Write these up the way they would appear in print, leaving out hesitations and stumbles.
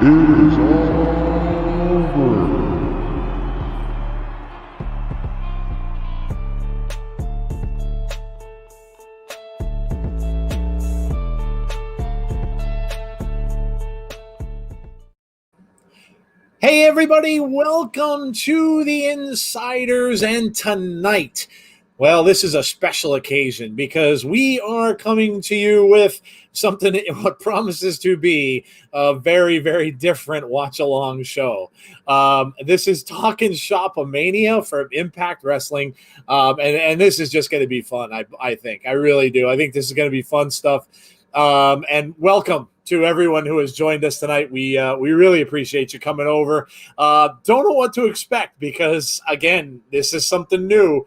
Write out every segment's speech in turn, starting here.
is over. Hey everybody, welcome to the Insiders, and tonight, well, this is a special occasion because we are coming to you with something what promises to be a very, very different watch-along show. This is Talking Shop A-Mania for Impact Wrestling, and this is just going to be fun, I think. I really do. I think this is going to be fun stuff. And welcome to everyone who has joined us tonight. We really appreciate you coming over. Don't know what to expect because, again, this is something new.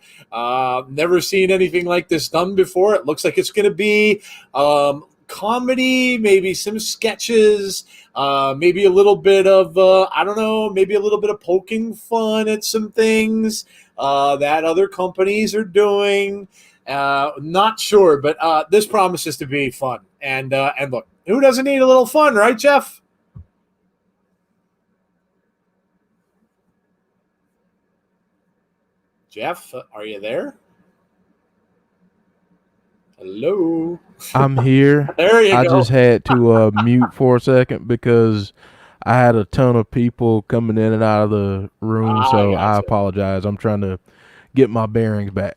Never seen anything like this done before. It looks like it's going to be comedy, maybe some sketches, maybe a little bit of, I don't know, maybe a little bit of poking fun at some things that other companies are doing. Not sure, but this promises to be fun. And look, who doesn't need a little fun, right, Jeff? Jeff, are you there? Hello. I'm here. There you go. I just had to mute for a second because I had a ton of people coming in and out of the room, so I apologize. I'm trying to get my bearings back.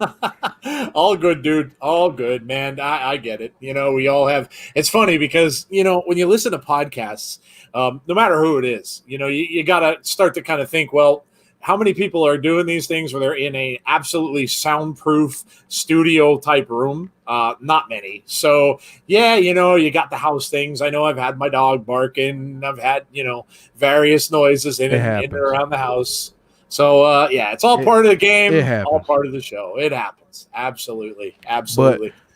All good, dude. All good, man. I get it. You know, we all have. It's funny because, you know, when you listen to podcasts, no matter who it is, you know, you got to start to kind of think, well, how many people are doing these things where they're in a absolutely soundproof studio type room? Not many. So yeah, you know, you got the house things. I know I've had my dog barking. I've had, you know, various noises in and around the house. So yeah, it's all part of the game. All part of the show. It happens. Absolutely.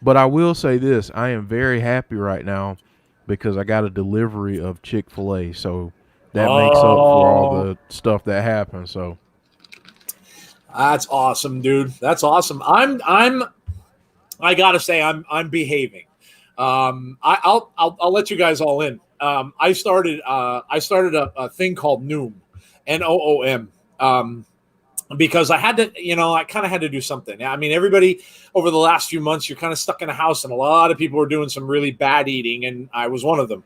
But I will say this: I am very happy right now because I got a delivery of Chick-fil-A. So that makes up for all the stuff that happened. So that's awesome, dude. That's awesome. I gotta say, I'm behaving. I'll let you guys all in. I started a thing called Noom, Noom. Because I had to, you know, I kind of had to do something. I mean, everybody over the last few months, you're kind of stuck in a house, and a lot of people were doing some really bad eating, and I was one of them.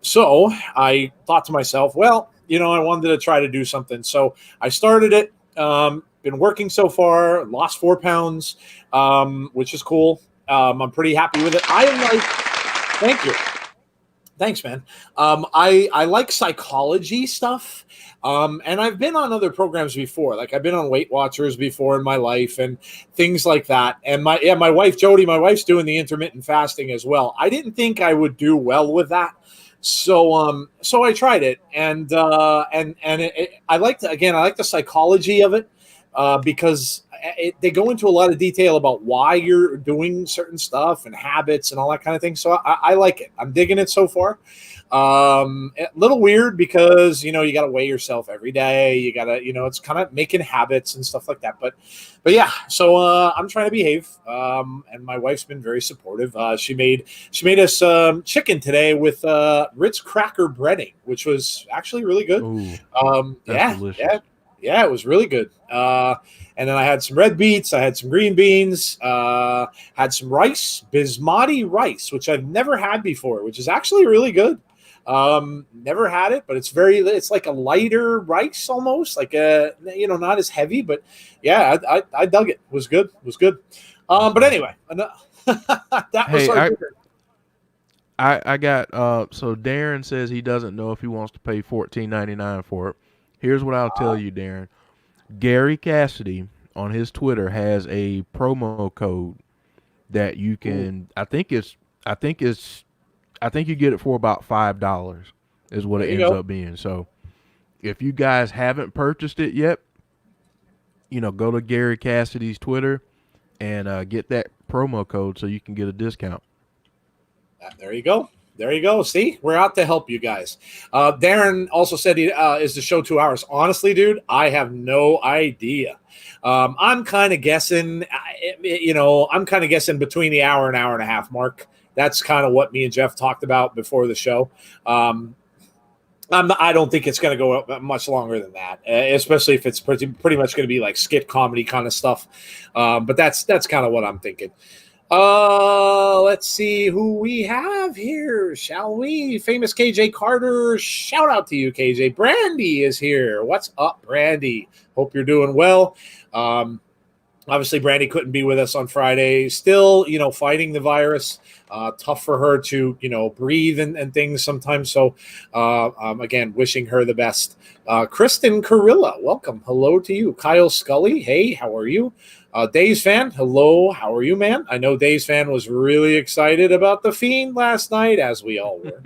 So I thought to myself, well, you know, I wanted to try to do something. So I started it. Been working so far, lost 4 pounds, which is cool. I'm pretty happy with it. Thank you. Thanks, man. I like psychology stuff. And I've been on other programs before. Like I've been on Weight Watchers before in my life and things like that. And my wife, Jody, my wife's doing the intermittent fasting as well. I didn't think I would do well with that. So I tried it, and I like the psychology of it, because they go into a lot of detail about why you're doing certain stuff and habits and all that kind of thing. So I like it. I'm digging it so far. A little weird because, you know, you got to weigh yourself every day. You got to, you know, it's kind of making habits and stuff like that. But yeah, so I'm trying to behave. And my wife's been very supportive. She made us chicken today with Ritz cracker breading, which was actually really good. Ooh, delicious. Yeah, it was really good. And then I had some red beets. I had some green beans. Had some rice, basmati rice, which I've never had before, which is actually really good. Never had it, but it's like a lighter rice almost, like you know, not as heavy, but yeah, I dug it. It was good. But anyway, that was I got so Darren says he doesn't know if he wants to pay $14.99 for it. Here's what I'll tell you, Darren. Gary Cassidy on his Twitter has a promo code that you can. I think you get it for about $5 is what it ends up being. So if you guys haven't purchased it yet, you know, go to Gary Cassidy's Twitter and get that promo code so you can get a discount. There you go. See, we're out to help you guys. Darren also said, is the show 2 hours? Honestly, dude, I have no idea. I'm kind of guessing, between the hour and hour and a half mark. That's kind of what me and Jeff talked about before the show. I don't think it's going to go up much longer than that, especially if it's pretty much going to be like skit comedy kind of stuff. But that's kind of what I'm thinking. Let's see who we have here, shall we? Famous KJ Carter. Shout out to you, KJ. Brandy is here. What's up, Brandy? Hope you're doing well. Obviously, Brandy couldn't be with us on Friday. Still, fighting the virus. Tough for her to, breathe and things sometimes. So, again, wishing her the best. Kristen Carilla, welcome. Hello to you. Kyle Scully, hey, how are you? Days Fan, hello. How are you, man? I know Days Fan was really excited about The Fiend last night, as we all were.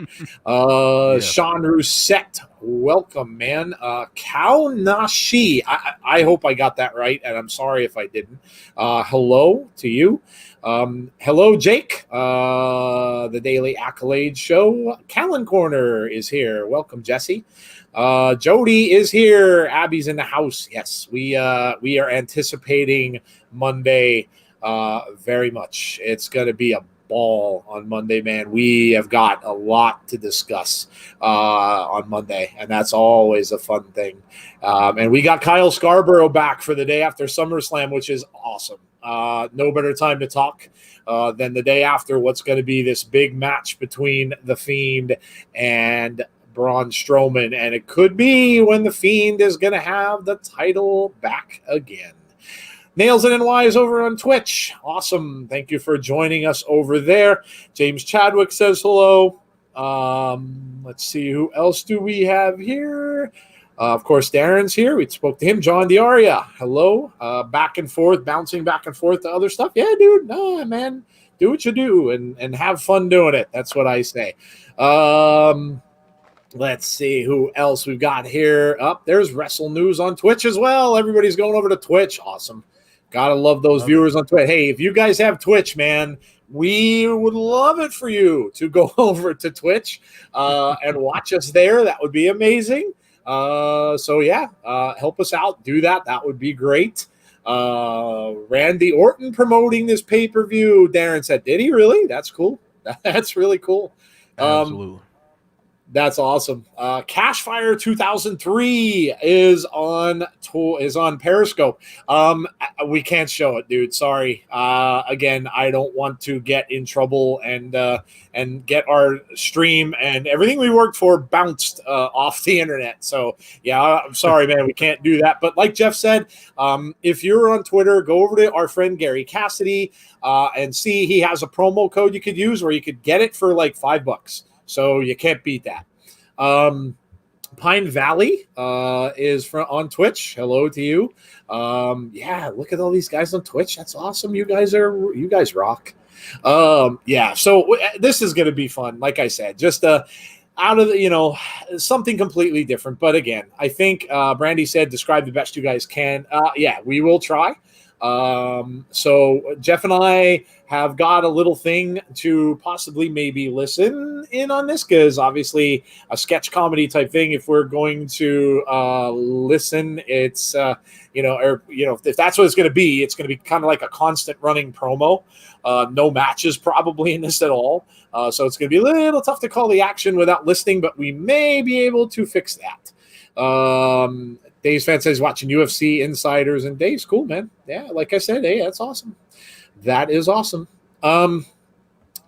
Yes. Sean Rousset, welcome, man. Kao Nashi, I hope I got that right, and I'm sorry if I didn't. Hello to you. Hello, Jake. The Daily Accolade Show. Callan Corner is here. Welcome, Jesse. Jody is here. Abby's in the house. Yes, we are anticipating Monday very much. It's going to be a ball on Monday, man. We have got a lot to discuss on Monday, and that's always a fun thing. And we got Kyle Scarborough back for the day after SummerSlam, which is awesome. No better time to talk than the day after what's going to be this big match between The Fiend and Braun Strowman, and it could be when The Fiend is going to have the title back again. Nails and NY is over on Twitch. Awesome. Thank you for joining us over there. James Chadwick says hello. Let's see, who else do we have here? Of course, Darren's here. We spoke to him. John Diaria, hello. Back and forth, bouncing back and forth to other stuff. Yeah, dude. No, man. Do what you do and have fun doing it. That's what I say. Let's see who else we've got here. There's Wrestle News on Twitch as well. Everybody's going over to Twitch. Awesome. Gotta love those viewers on Twitch. Hey, if you guys have Twitch, man, we would love it for you to go over to Twitch and watch us there. That would be amazing. So yeah, help us out. Do that. That would be great. Randy Orton promoting this pay-per-view. Darren said, did he really? That's cool. That's really cool. Absolutely. That's awesome. Cashfire 2003 is on Periscope. We can't show it, dude. Sorry. Again, I don't want to get in trouble and get our stream and everything we worked for bounced off the internet. So yeah, I'm sorry, man. We can't do that. But like Jeff said, if you're on Twitter, go over to our friend Gary Cassidy and see he has a promo code you could use, or you could get it for like $5. So you can't beat that. Pine Valley is on Twitch. Hello to you. Yeah, look at all these guys on Twitch. That's awesome. You guys rock. Yeah, so this is going to be fun. Like I said, just out of the, something completely different. But again, I think Brandy said describe the best you guys can. Yeah, we will try. So Jeff and I have got a little thing to possibly maybe listen in on this, because obviously a sketch comedy type thing, if we're going to listen, it's if that's what it's going to be kind of like a constant running promo. No matches probably in this at all. So it's going to be a little tough to call the action without listening, but we may be able to fix that. Dave's fan says watching UFC Insiders, and Dave's cool, man. Yeah, like I said, hey, that's awesome. That is awesome.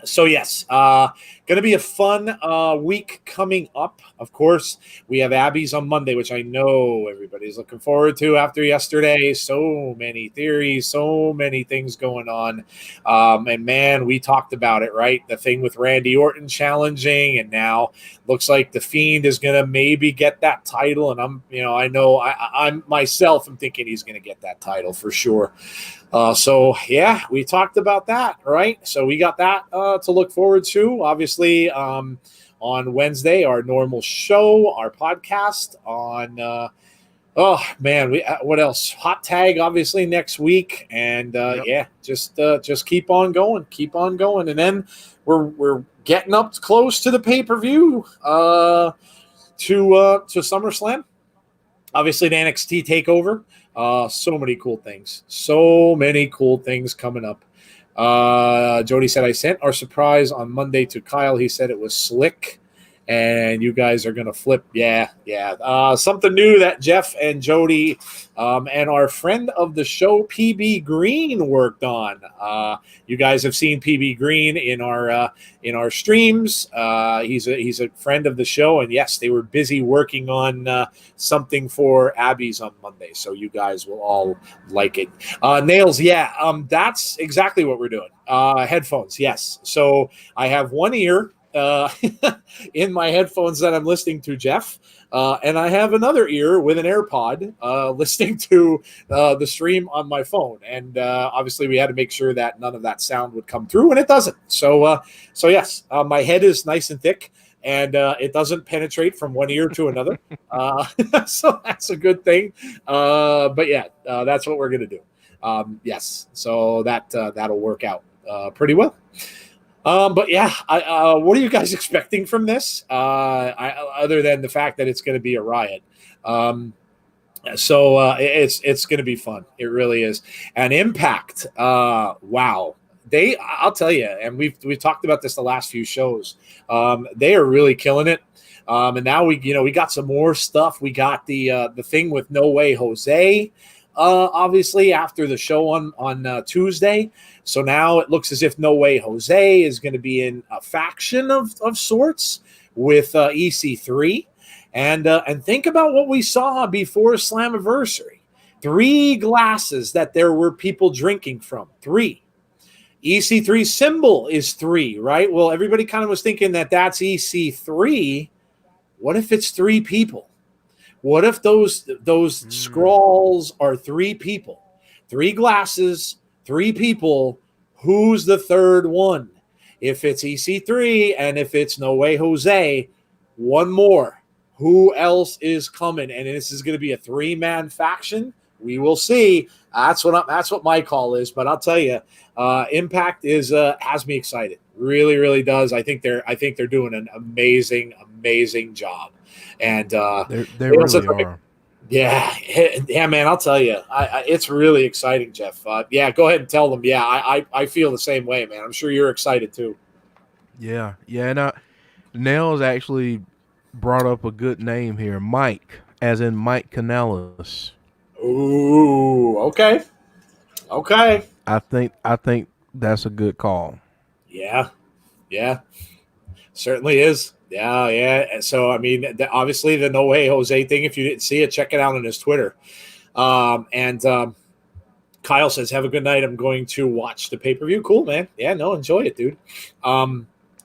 So yes, going to be a fun week coming up. Of course, we have Abby's on Monday, which I know everybody's looking forward to after yesterday. So many theories, so many things going on. And man, we talked about it, right? The thing with Randy Orton challenging, and now looks like The Fiend is going to maybe get that title. And I'm myself, I'm thinking he's going to get that title for sure. So yeah, we talked about that, right? So we got that to look forward to. Obviously, on Wednesday, our normal show, our podcast on. What else? Hot tag, obviously next week, and yeah, just keep on going, and then we're getting up close to the pay-per-view to SummerSlam. Obviously, the NXT takeover. So many cool things coming up. Jody said, I sent our surprise on Monday to Kyle. He said it was slick and you guys are going to flip. Yeah. Something new that Jeff and Jody and our friend of the show, PB Green, worked on. You guys have seen PB Green in our streams. He's a friend of the show, and yes, they were busy working on something for Abby's on Monday, so you guys will all like it. Nails, yeah, that's exactly what we're doing. Headphones, yes. So I have one ear in my headphones that I'm listening to Jeff, and I have another ear with an AirPod listening to the stream on my phone. And obviously, we had to make sure that none of that sound would come through, and it doesn't. So yes, my head is nice and thick, and it doesn't penetrate from one ear to another. So that's a good thing. But yeah, that's what we're gonna do. Yes, so that'll work out pretty well. But yeah, what are you guys expecting from this? Other than the fact that it's going to be a riot. So it's going to be fun. It really is. And Impact, wow. I'll tell you, and we've talked about this the last few shows. They are really killing it. And now we got some more stuff. We got the thing with No Way Jose. Obviously after the show on Tuesday. So now it looks as if No Way Jose is going to be in a faction of sorts with EC3. And think about what we saw before Slammiversary. 3 glasses that there were people drinking from. 3. EC3 symbol is 3, right? Well, everybody kind of was thinking that that's EC3. What if it's 3 people? What if those scrawls are 3 people? 3 glasses, 3 people. Who's the third one? If it's EC3 and if it's No Way Jose, one more. Who else is coming? And this is going to be a 3-man faction. We will see. That's what my call is. But I'll tell you, Impact has me excited. Really, really does. I think they're doing an amazing job. And they really are. Yeah, man. I'll tell you, it's really exciting, Jeff. Yeah, go ahead and tell them. Yeah, I feel the same way, man. I'm sure you're excited too. Yeah. And Nels actually brought up a good name here, Mike, as in Mike Kanellis. Ooh, okay. I think that's a good call. Yeah, certainly is. Yeah. So I mean, obviously the No Way Jose thing. If you didn't see it, check it out on his Twitter. And Kyle says, "Have a good night. I'm going to watch the pay-per-view." Cool, man. Yeah, no, enjoy it, dude.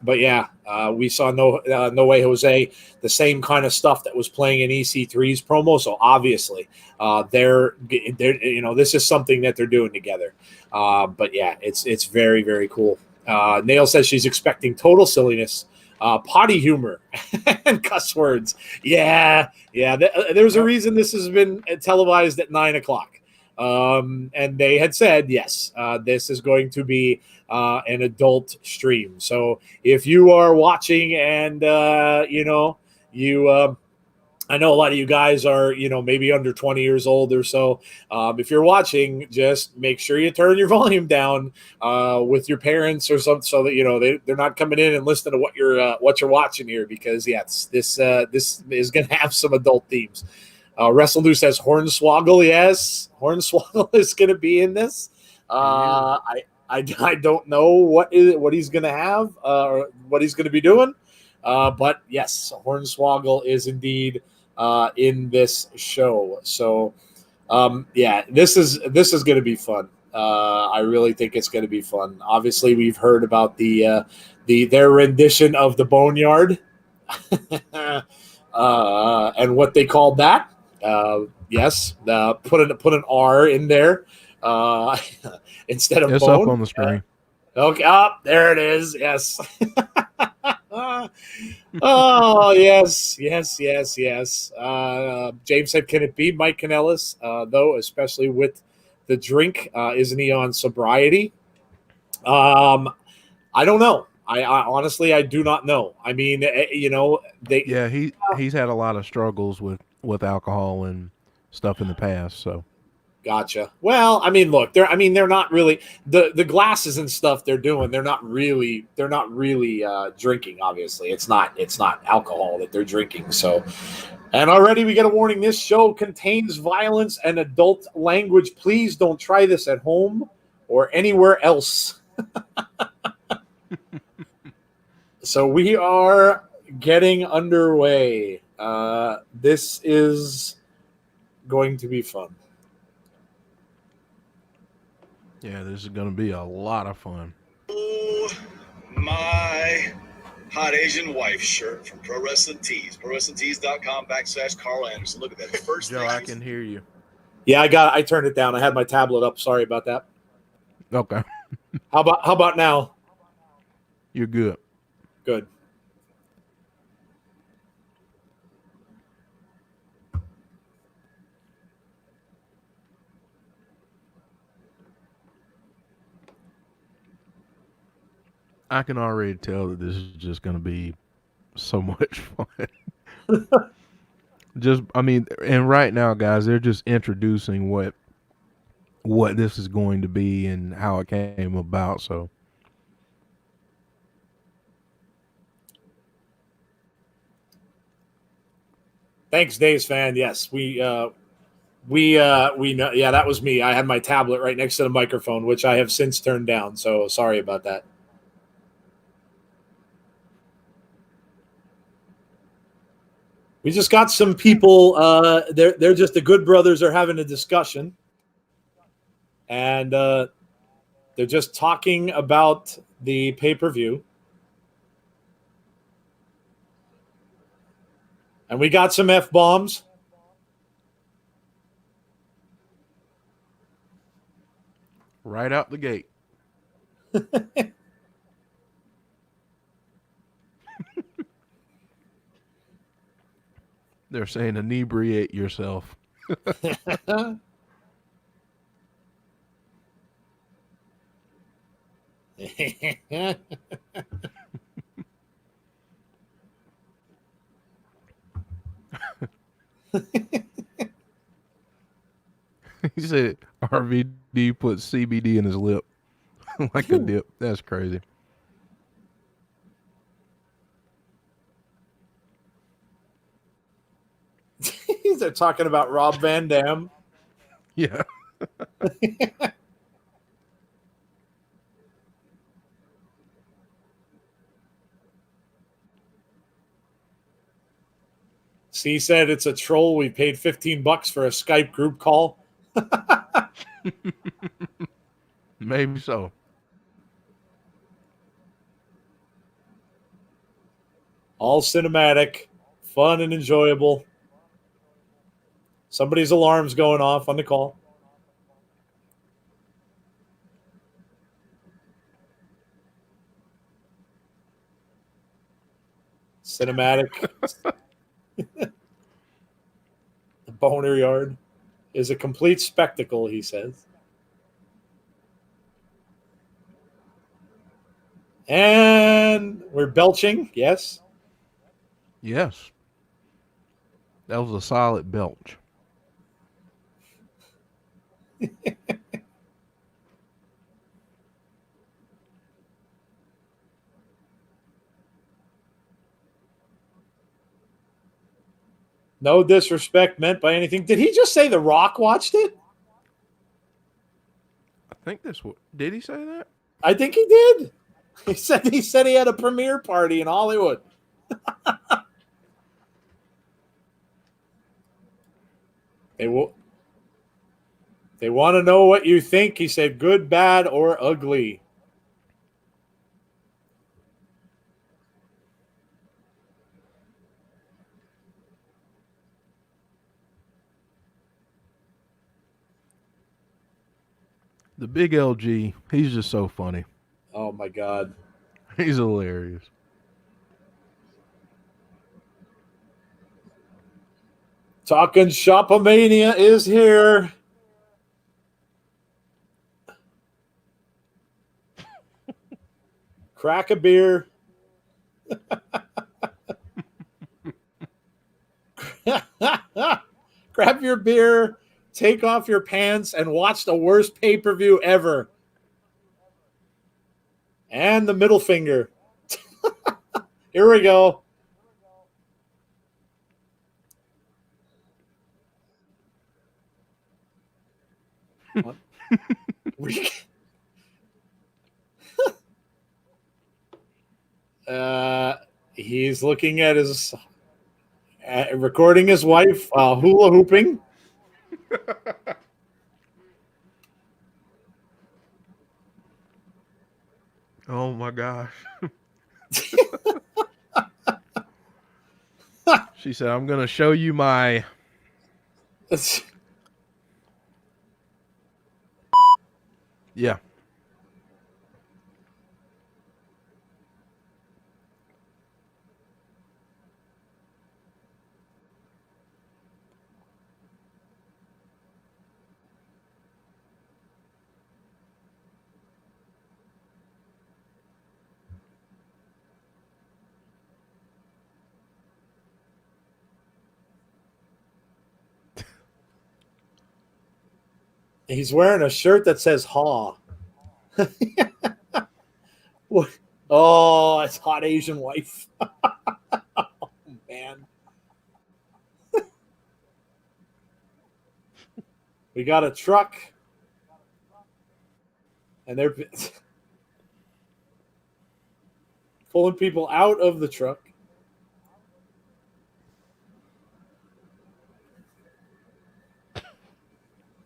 But yeah, we saw No Way Jose, the same kind of stuff that was playing in EC3's promo. So obviously, they're this is something that they're doing together. But yeah, it's very, very cool. Nail says she's expecting total silliness, potty humor, and cuss words. Yeah. There's a reason this has been televised at 9:00. And they had said, yes, this is going to be an adult stream. So if you are watching and, I know a lot of you guys are, maybe under 20 years old or so. If you're watching, just make sure you turn your volume down with your parents or something, so that they're not coming in and listening to what you're watching here, because this is going to have some adult themes. Wrestle News says Hornswoggle. Yes, Hornswoggle is going to be in this. I don't know what he's going to have or what he's going to be doing, but yes, Hornswoggle is indeed in this show. So yeah, this is going to be fun. I really think it's going to be fun. Obviously, we've heard about their rendition of the Boneyard and what they called that. Yes, put an R in there instead of it's bone. Up on the screen. Okay, there it is. Yes. Oh, yes. James said, "Can it be Mike Kanellis? Though, especially with the drink, isn't he on sobriety?" I don't know. I honestly, I do not know. I mean, he's had a lot of struggles with alcohol and stuff in the past. So Gotcha. Well, I mean, look, they're not really the glasses and stuff they're doing. They're not really drinking. Obviously, it's not alcohol that they're drinking. So, and already we get a warning. This show contains violence and adult language. Please don't try this at home or anywhere else. So we are getting underway. This is going to be fun. Yeah, this is going to be a lot of fun. Oh, my hot Asian wife shirt from Pro Wrestling Tees. ProWrestlingTees.com/Carl Anderson. Look at that. The first Joe, thing I can hear you. Yeah, I turned it down. I had my tablet up. Sorry about that. Okay. How about now? You're good. Good. I can already tell that this is just going to be so much fun. And right now, guys, they're just introducing what this is going to be and how it came about. So, Thanks, Dave's fan. Yes, we know. Yeah, that was me. I had my tablet right next to the microphone, which I have since turned down. So sorry about that. We just got some people. They're just the Good Brothers are having a discussion, and they're just talking about the pay-per-view. And we got some F-bombs. right out the gate. They're saying inebriate yourself. He said RVD put CBD in his lip like a dip. That's crazy. They're talking about Rob Van Dam. Yeah. C said it's a troll. We paid $15 for a Skype group call. Maybe so. All cinematic, fun and enjoyable. Somebody's alarm's going off on the call. Cinematic. The Boner Yard is a complete spectacle, he says. And we're belching, yes. Yes. That was a solid belch. No disrespect meant by anything. Did he just say The Rock watched it? I think this. Did he say that? I think he did. He said he had a premiere party in Hollywood. They want to know what you think. He said good, bad, or ugly. The big LG, he's just so funny. Oh, my God. He's hilarious. Talking Shop-A-Mania is here. Crack a beer. Grab your beer, Take off your pants and watch the worst pay-per-view ever. And the middle finger. Here we go. He's looking at his recording his wife hula hooping. Oh my gosh. She said, I'm going to show you my. Yeah. He's wearing a shirt that says "Haw." Oh, it's hot Asian wife. Oh, man. We got a truck. And they're pulling people out of the truck.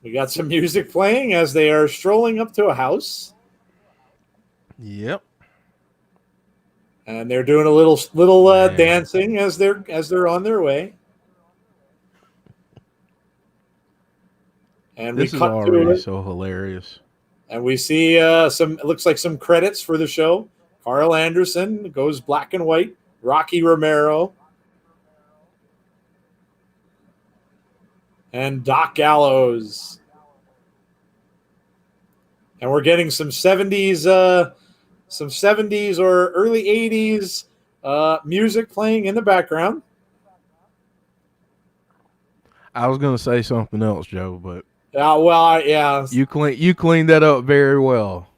We got some music playing as they are strolling up to a house. Yep. And they're doing a little dancing as they're on their way. And This we is cut already to it, so hilarious. and we see it looks like some credits for the show. Carl Anderson goes black and white. Rocky Romero. And Doc Gallows. And we're getting some 70s or early 80s music playing in the background. I was going to say something else, Joe, but yeah. You cleaned that up very well.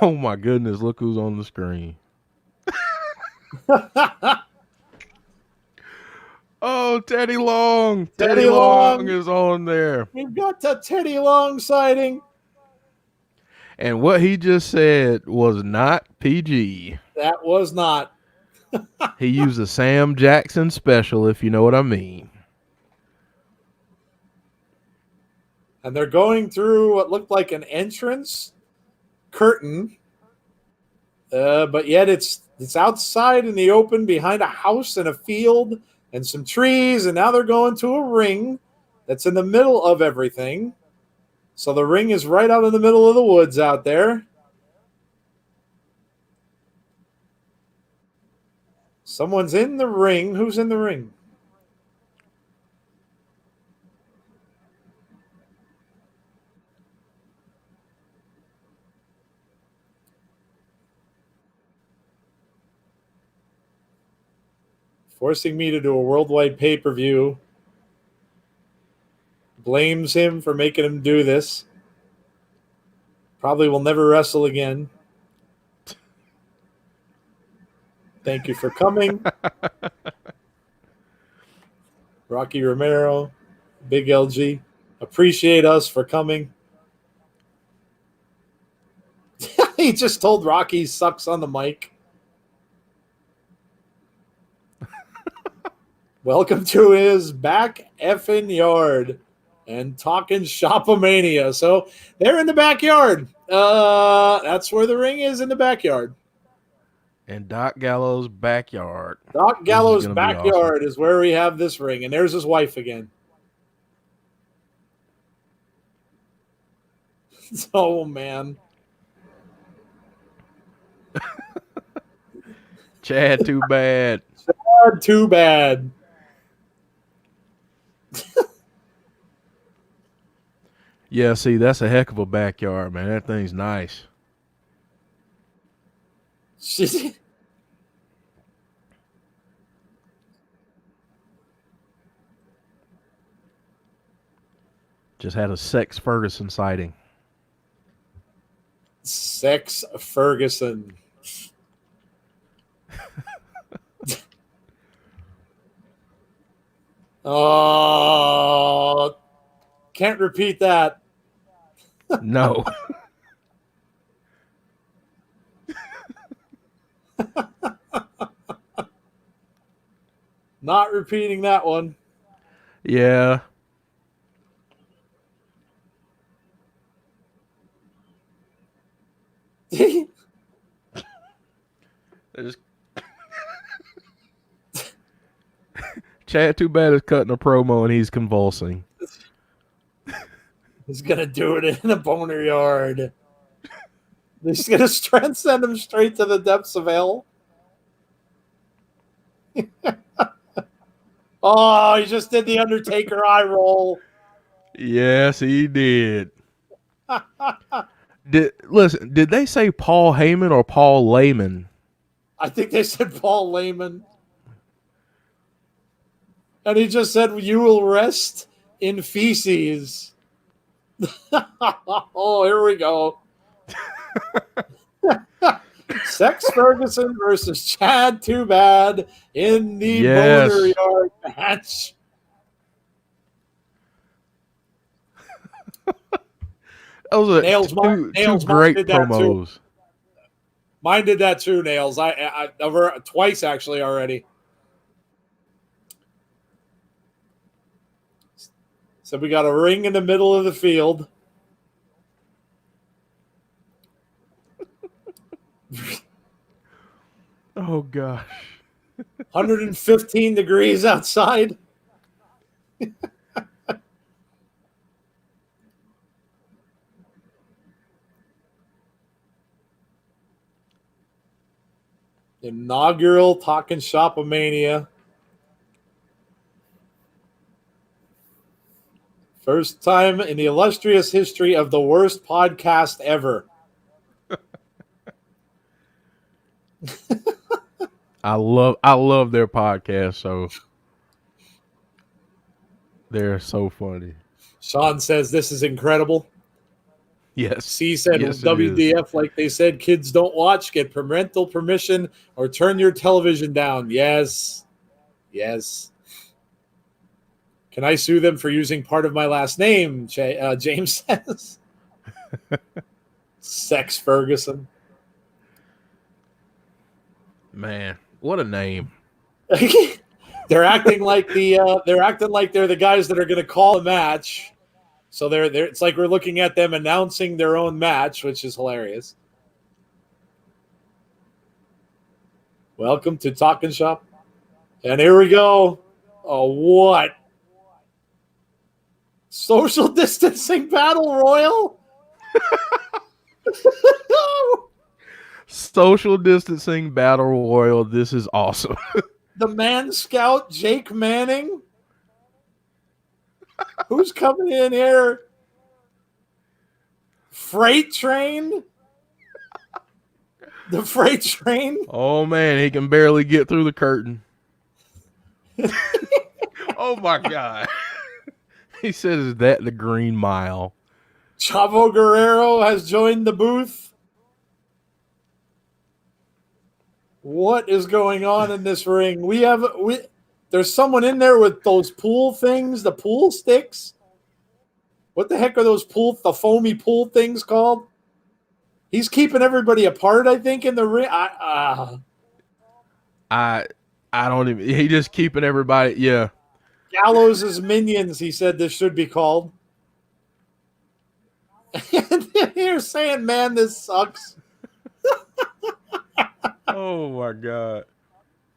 Oh my goodness, look who's on the screen. Oh, Teddy Long. Teddy Long is on there. We've got the Teddy Long sighting. And what he just said was not PG. That was not. He used a Sam Jackson special, if you know what I mean. And they're going through what looked like an entrance curtain. But yet it's outside in the open behind a house and a field and some trees. And now they're going to a ring that's in the middle of everything. So the ring is right out in the middle of the woods out there. Someone's in the ring. Who's in the ring? Forcing me to do a worldwide pay-per-view. Blames him for making him do this. Probably will never wrestle again. Thank you for coming. Rocky Romero, Big LG. Appreciate us for coming. He just told Rocky he sucks on the mic. Welcome to his back effing yard and talking shop-a-mania. So they're in the backyard. That's where the ring is, in the backyard. And Doc Gallows' backyard. Doc Gallows' backyard is where we have this ring. And there's his wife again. Oh, man. Chad, too bad. Chad, too bad. Yeah, see, that's a heck of a backyard, man. That thing's nice. Just had a sex Ferguson sighting. Sex Ferguson. Oh, can't repeat that. No. Not repeating that one. Yeah. There's... Chad Too Bad is cutting a promo and he's convulsing. He's gonna do it in a boner yard. He's gonna send him straight to the depths of hell. Oh, he just did the Undertaker eye roll. Yes, he did. Did they say Paul Heyman or Paul Layman? I think they said Paul Layman. And he just said, "You will rest in feces." Oh, here we go. Sex Ferguson versus Chad Too Bad in the boner yard match. Those are Nails, two great promos. Mine did that too, Nails. I over twice actually already. So we got a ring in the middle of the field. Oh gosh. 115 degrees outside. Inaugural Talking Shop A-Mania. First time in the illustrious history of the worst podcast ever. I love their podcast, so they're so funny. Sean says this is incredible. Yes. C said yes, WDF, like they said, kids don't watch, get parental permission, or turn your television down. Yes. Yes. Can I sue them for using part of my last name? James says. Sex Ferguson. Man, what a name. They're acting like they're the guys that are going to call a match. So they're it's like we're looking at them announcing their own match, which is hilarious. Welcome to Talking Shop. And here we go. Oh, what? Social distancing battle royal? Social distancing battle royal. This is awesome. The Man Scout, Jake Manning. Who's coming in here? Freight Train? The Freight Train? Oh, man, he can barely get through the curtain. Oh, my God. He said, is that the Green Mile? Chavo Guerrero has joined the booth. What is going on in this ring? There's someone in there with those pool things, the pool sticks. What the heck are those the foamy pool things called? He's keeping everybody apart, I think, in the ring. I don't even. He just keeping everybody. Yeah. Gallows' minions. He said this should be called. And you're saying, man, this sucks. Oh my God.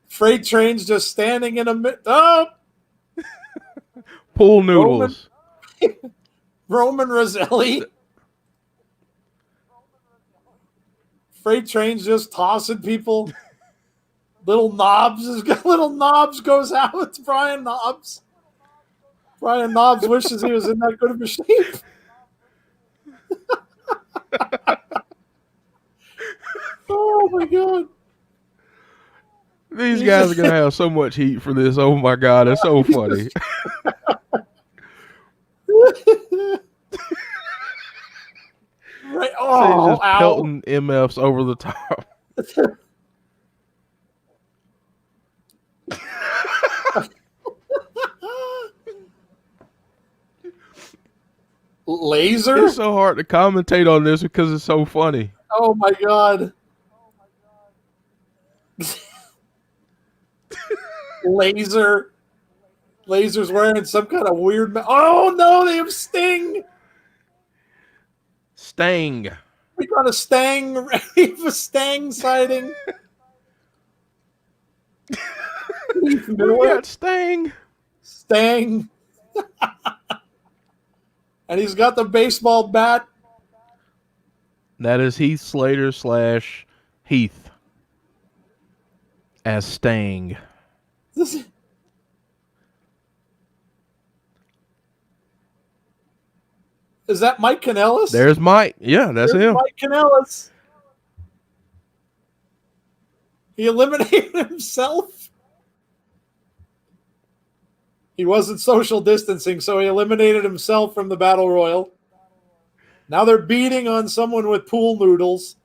Freight Train's just standing in a pool noodles. Roman Roselli. Freight Train's just tossing people. Little Knobs goes out with Brian Knobs. Brian Knobs wishes he was in that good of a shape. Oh my God. These guys are going to have so much heat for this. Oh my God. It's so funny. Right. So Oh, he's just ow. pelting MFs over the top. Laser? It's so hard to commentate on this because it's so funny. Oh my god. Laser. Laser's wearing some kind of weird. Oh no, they have Sting. Stang. We got a Stang. We have a Stang sighting. Keith We Miller. got Stang. Stang. And he's got the baseball bat. That is Heath Slater / Heath as Stang. Is that Mike Kanellis? There's Mike. Yeah, that's There's him. Mike Kanellis. He eliminated himself. He wasn't social distancing, so he eliminated himself from the Battle Royal. Now they're beating on someone with pool noodles.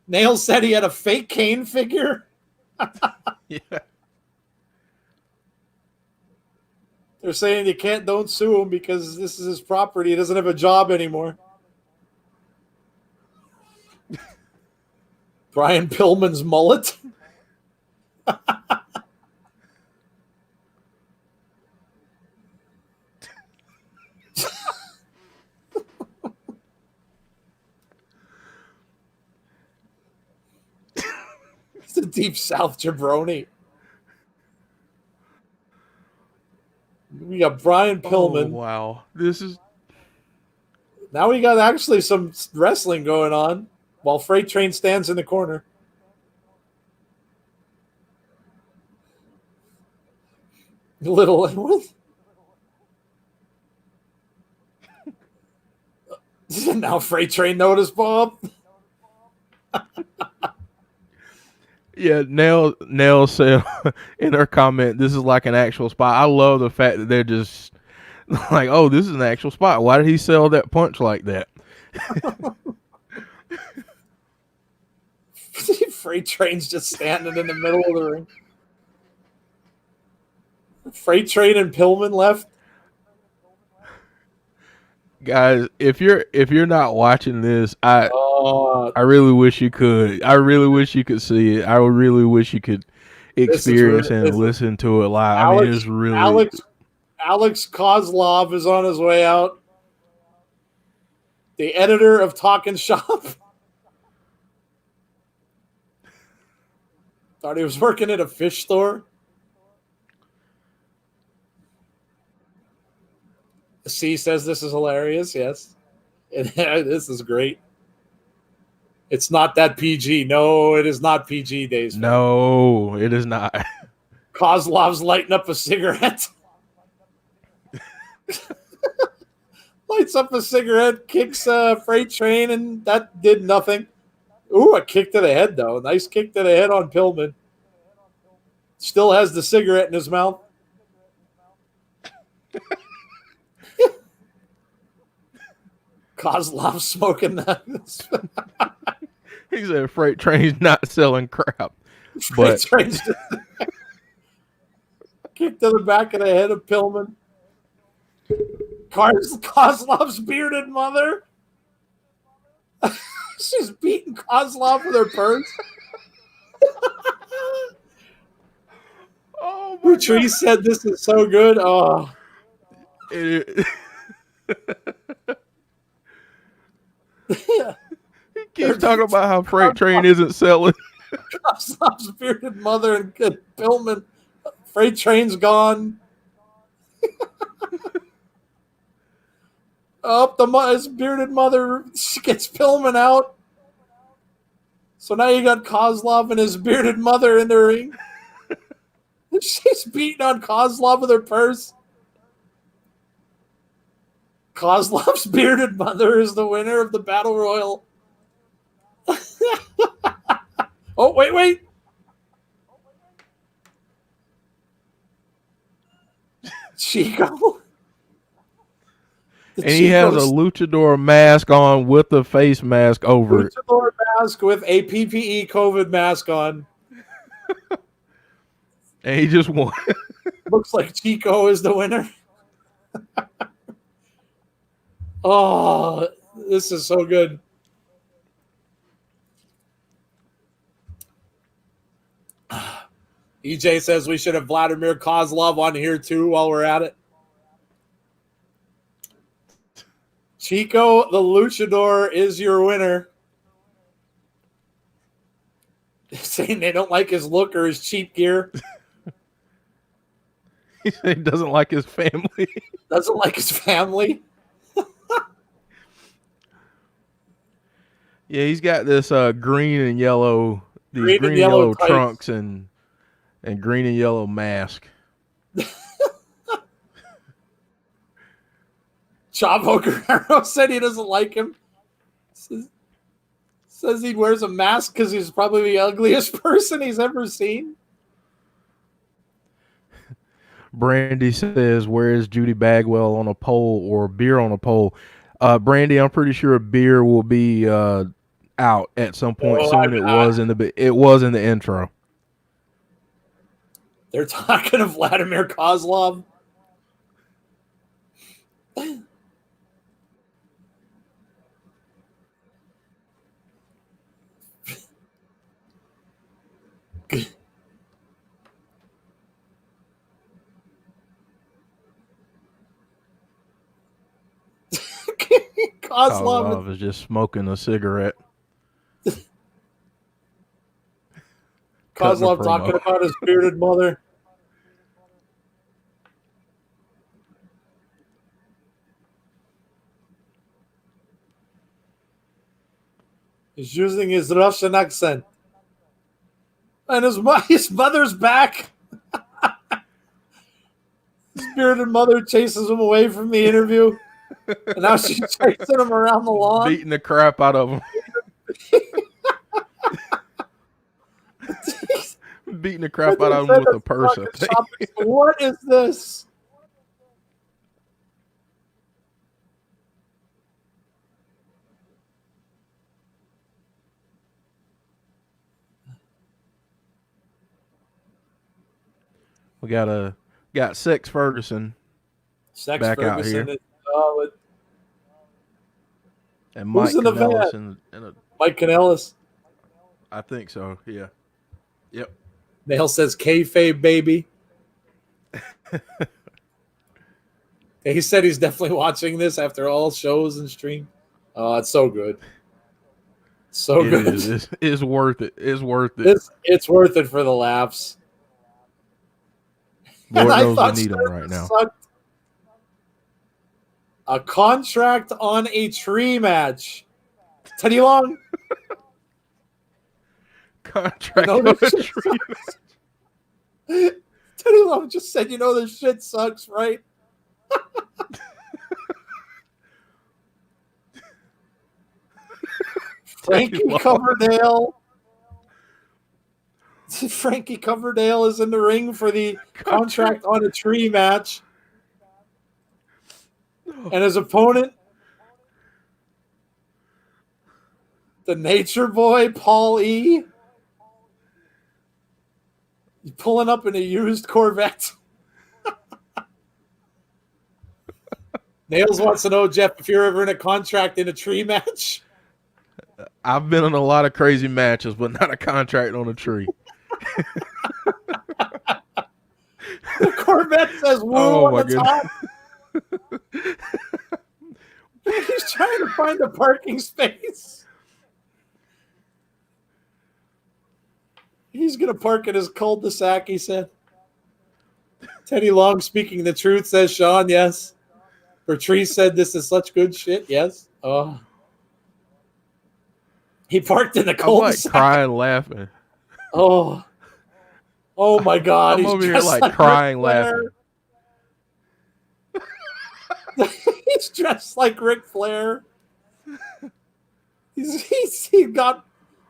Nails said he had a fake Kane figure. Yeah. They're saying don't sue him because this is his property. He doesn't have a job anymore. Brian Pillman's mullet. It's a deep South jabroni. We got Brian Pillman. Oh, wow. This is. Now we got actually some wrestling going on while Freight Train stands in the corner. Little. What? Now Freight Train notice, Bob. Yeah, Nell said in her comment, this is like an actual spot. I love the fact that they're just like, oh, this is an actual spot. Why did he sell that punch like that? Freight Train's just standing in the middle of the ring. Freight Train and Pillman left. Guys, if you're not watching this, I really wish you could. I really wish you could see it. I really wish you could experience and listen to it live. I mean, it's really Alex Kozlov is on his way out. The editor of Talkin' Shop. Thought he was working at a fish store. C says this is hilarious. Yes. This is great. It's not that PG. No, it is not PG days. No, it is not. Kozlov's lighting up a cigarette. Lights up a cigarette, kicks Freight Train, and that did nothing. Ooh, a kick to the head, though. Nice kick to the head on Pillman. Still has the cigarette in his mouth. Kozlov smoking that. He said Freight Train's not selling crap. Freight Train's just kick to the back of the head of Pillman. Kozlov's bearded mother. She's beating Kozlov with her purse. Oh my Tree said this is so good. Oh. He keeps talking about how Freight Train isn't selling. Kozlov's bearded mother and Pillman. Freight Train's gone. His bearded mother gets Pillman out. So now you got Kozlov and his bearded mother in the ring. She's beating on Kozlov with her purse. Kozlov's bearded mother is the winner of the Battle Royal. Oh, wait. Chico. And he has a luchador mask on with a face mask over it. Luchador mask with a PPE COVID mask on. And he just won. Looks like Chico is the winner. Oh, this is so good. EJ says we should have Vladimir Kozlov on here too while we're at it. Chico, the luchador, is your winner. Saying they don't like his look or his cheap gear. He said he doesn't like his family. Doesn't like his family. Yeah, he's got this green and yellow, Green and yellow trunks and green and yellow mask. Chavo Guerrero said he doesn't like him. Says he wears a mask because he's probably the ugliest person he's ever seen. Brandy says, "Where is Judy Bagwell on a pole or beer on a pole?" Brandy, I'm pretty sure a beer will be out at some point soon. It was in the intro. They're talking to Vladimir Kozlov. Kozlov is just smoking a cigarette. Kozlov talking about his bearded mother. He's using his Russian accent. And his mother's back. His bearded mother chases him away from the interview. And now she's chasing him around the lawn. Beating the crap out of him. Beating the crap out of him with a purse. What is this? We got Sex Ferguson. Sex back Ferguson out here. Is, and Mike Kanellis. Mike Kanellis. I think so, yeah. Yep. Nail says kayfabe, baby. He said he's definitely watching this after all shows and stream. Oh, it's so good. So good. It's worth it. It's worth it. It's worth it for the laughs. Lord knows we need them right now. A contract on a tree match. Teddy Long. Contract on a tree match. Teddy Long just said, this shit sucks, right? Frankie Coverdale. Frankie Coverdale is in the ring for the contract on a tree match. And his opponent, the Nature Boy, Paul E. He's pulling up in a used Corvette. Nails wants to know, Jeff, if you're ever in a contract in a tree match. I've been in a lot of crazy matches, but not a contract on a tree. The Corvette says woo on the top. He's trying to find a parking space. He's going to park in his cul-de-sac, he said. Teddy Long speaking the truth, says Sean, yes. Patrice said this is such good shit, yes. Oh. He parked in the cul-de-sac. I'm like crying, laughing. Oh my God. I'm over here like crying, laughing. He's dressed like Ric Flair. He's got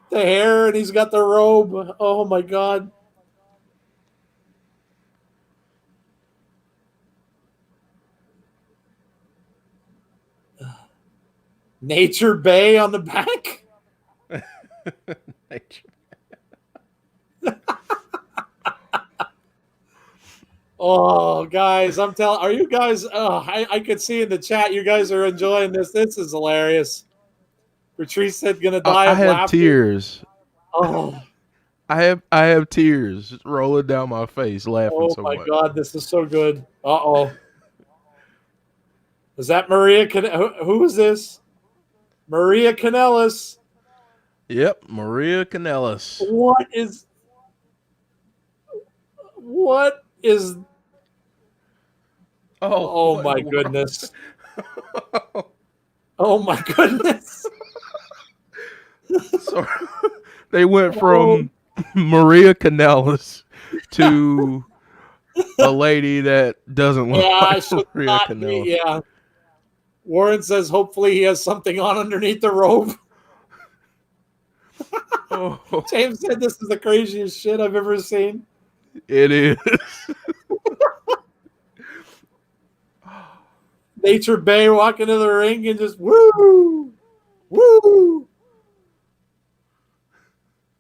the hair and he's got the robe. Oh my God. Nature Bay on the back. Oh, guys, I'm telling. Are you guys? Oh, I could see in the chat you guys are enjoying this. This is hilarious. Patrice said, "Gonna die I of have laughter." tears. Oh, I have tears rolling down my face laughing oh so my much. God, this is so good. Uh-oh. Is that Maria? Who is this? Maria Kanellis. Yep, Maria Kanellis. What is? Oh what in my the world? goodness. Oh my goodness. So they went from Maria Kanellis to a lady that doesn't look Yeah, I like should Maria not Kanellis. be. Yeah. Warren says hopefully he has something on underneath the robe. Oh, James said this is the craziest shit I've ever seen. it is. Nature Bay walking to the ring and just woo, woo.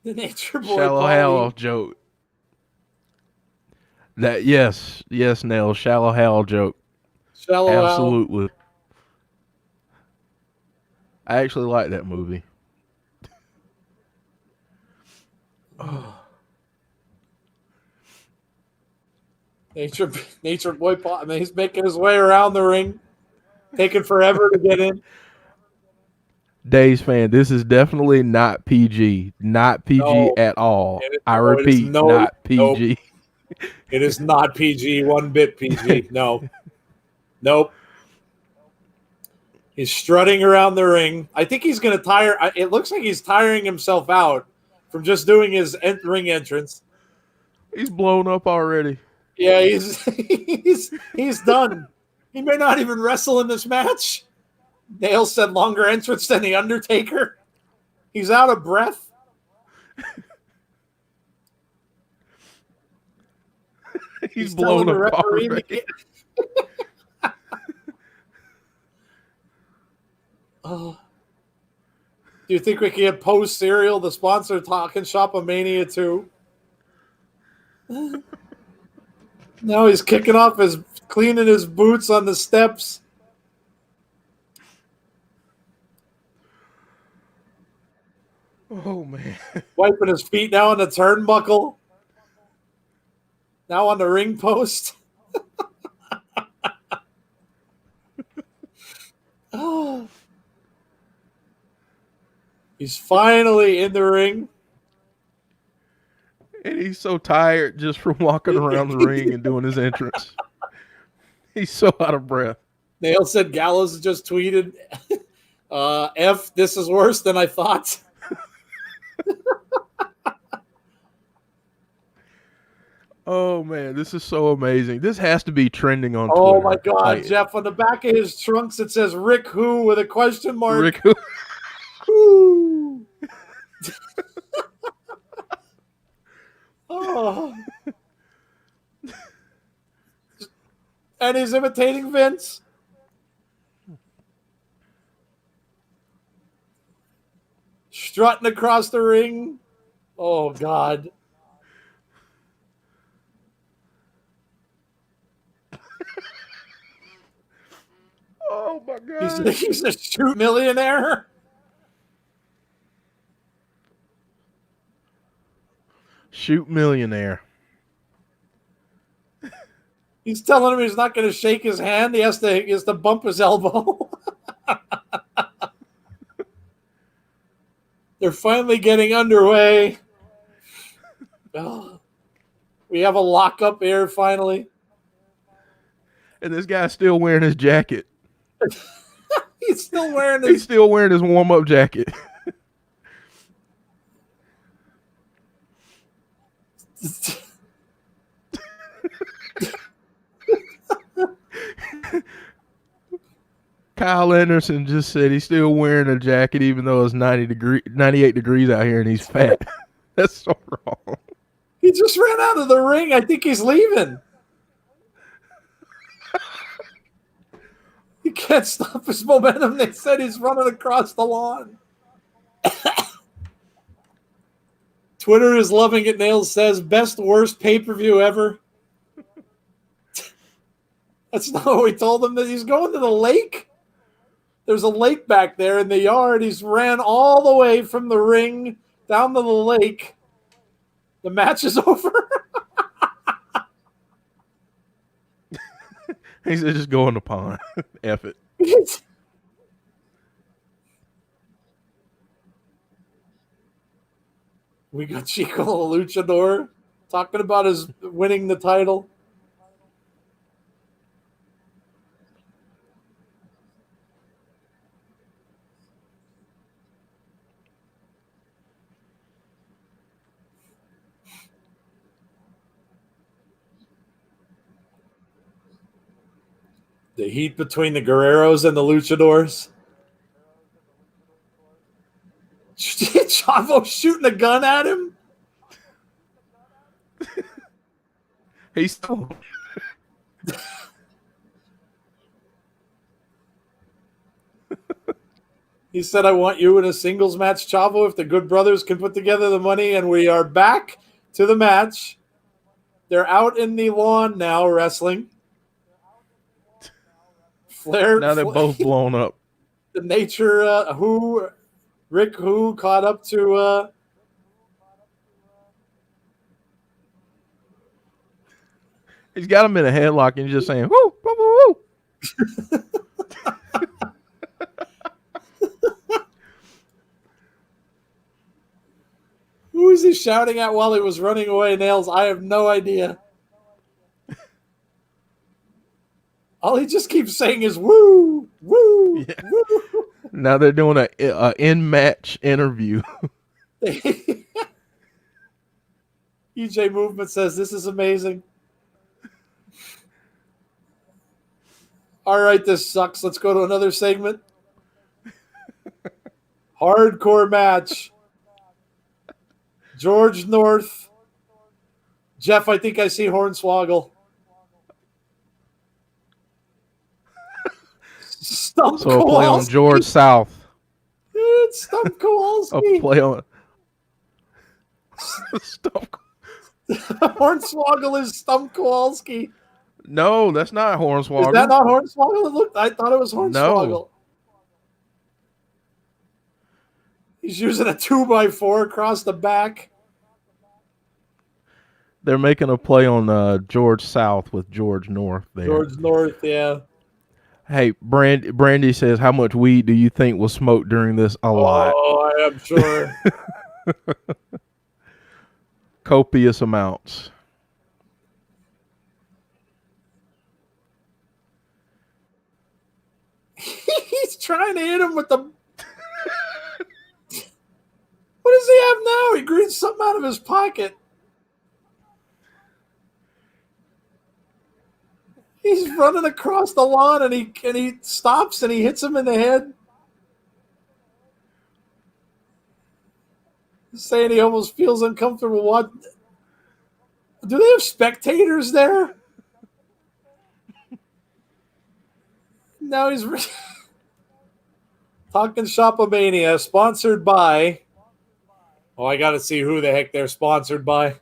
The Nature Boy Shallow Paulie. Hal joke. That yes, Nell. Shallow Hal joke. Shallow Hal. Absolutely. I actually like that movie. Nature Boy Paul. I mean, he's making his way around the ring, taking forever to get in. Days fan, this is definitely not PG. Not PG No. at all. I it is repeat, not PG. Nope. It is not PG, one bit PG. No. Nope. He's strutting around the ring. I think he's going to tire. It looks like he's tiring himself out from just doing his ring entrance. He's blown up already. Yeah, he's done. He may not even wrestle in this match. Nail said longer entrance than The Undertaker. He's out of breath. He's blown up already. Oh. Do you think we can get Post Cereal, the sponsor, talking shop A-Mania too? Now he's kicking off cleaning his boots on the steps. Oh, man. Wiping his feet now on the turnbuckle. Now on the ring post. Oh. He's finally in the ring. And he's so tired just from walking around the ring and doing his entrance. He's so out of breath. Nail said Gallows just tweeted, F, this is worse than I thought. Oh, man, this is so amazing. This has to be trending on Twitter. Oh, my God, Like, Jeff, on the back of his trunks, it says Rick Who with a question mark. Rick, who? Who? Oh. And he's imitating Vince. Strutting across the ring. Oh, God. Oh, my God. He's a shoot millionaire. Shoot millionaire. He's telling him he's not going to shake his hand. He has to bump his elbow. They're finally getting underway. Oh, we have a lockup here finally. And this guy's still wearing his jacket. He's still wearing He's still wearing his warm-up jacket. Kyle Anderson just said he's still wearing a jacket even though it's 98 degrees out here and he's fat. That's so wrong. He just ran out of the ring. I think he's leaving. can't stop his momentum. They said he's running across the lawn. Twitter is loving it. Nails says, best, worst pay-per-view ever. That's not what we told him, that he's going to the lake. There's a lake back there in the yard. He's ran all the way from the ring down to the lake. The match is over. He said, just go in the pond. F it. We got Chico the Luchador talking about his winning the title. The heat between the Guerreros and the Luchadors. Chavo shooting a gun at him. He's still. He said, I want you in a singles match, Chavo, if the Good Brothers can put together the money. And we are back to the match. They're out in the lawn now wrestling. Flair. Now they're both blown up. The nature, Rick Who caught up to. He's got him in a headlock and he's just saying, woo, woo, woo, woo. Who is he shouting at while he was running away, Nails? I have no idea. All he just keeps saying is woo, woo, Yeah. woo. Now they're doing a in-match interview. EJ Movement says, this is amazing. All right, this sucks. Let's go to another segment. Hardcore match. George North. Jeff, I think I see Hornswoggle. Stump So a play on Kowalski. George South. It's Stump Kowalski. A play on Stump. Hornswoggle is Stump Kowalski. No, that's not Hornswoggle. Is that not Hornswoggle? I thought it was Hornswoggle. No. He's using a 2x4 across the back. They're making a play on George South with George North there. George North, yeah. Hey, Brandy says, how much weed do you think was smoked during this? A lot. Oh, I am sure. Copious amounts. He's trying to hit him with the... What does he have now? He grins something out of his pocket. He's running across the lawn and he stops and he hits him in the head. He's saying he almost feels uncomfortable. What? Do they have spectators there? Now he's talking Shop A-Mania, sponsored by. Oh, I got to see who the heck they're sponsored by.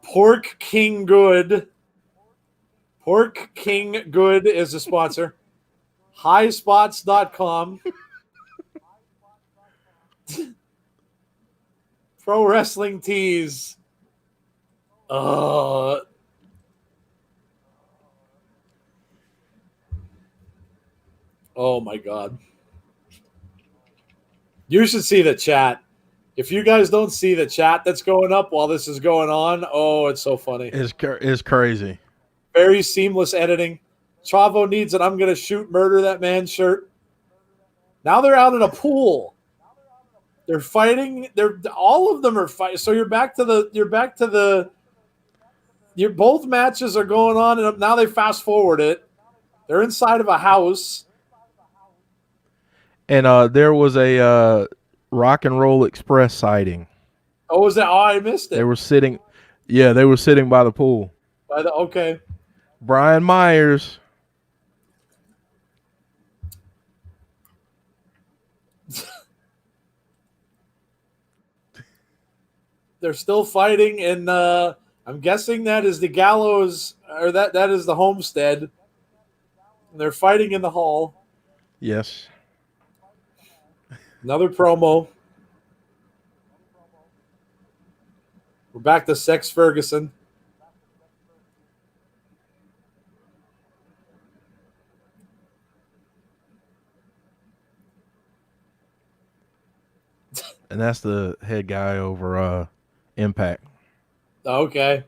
Pork King Good. Pork King Good is a sponsor. Highspots.com. Pro Wrestling Tees. Oh my God. You should see the chat. If you guys don't see the chat that's going up while this is going on, oh, it's so funny. It's crazy. Very seamless editing. Chavo needs an I'm going to shoot murder that man shirt. Now they're out in a pool. They're fighting. All of them are fighting. So both matches are going on, and now they fast forward it. They're inside of a house. And there was a Rock and Roll Express sighting. Oh, was that? Oh, I missed it. They were sitting by the pool. Okay. Brian Myers. They're still fighting, and I'm guessing that is the gallows, or that is the homestead. They're fighting in the hall. Yes. Another promo. We're back to Sex Ferguson. And that's the head guy over Impact. Okay.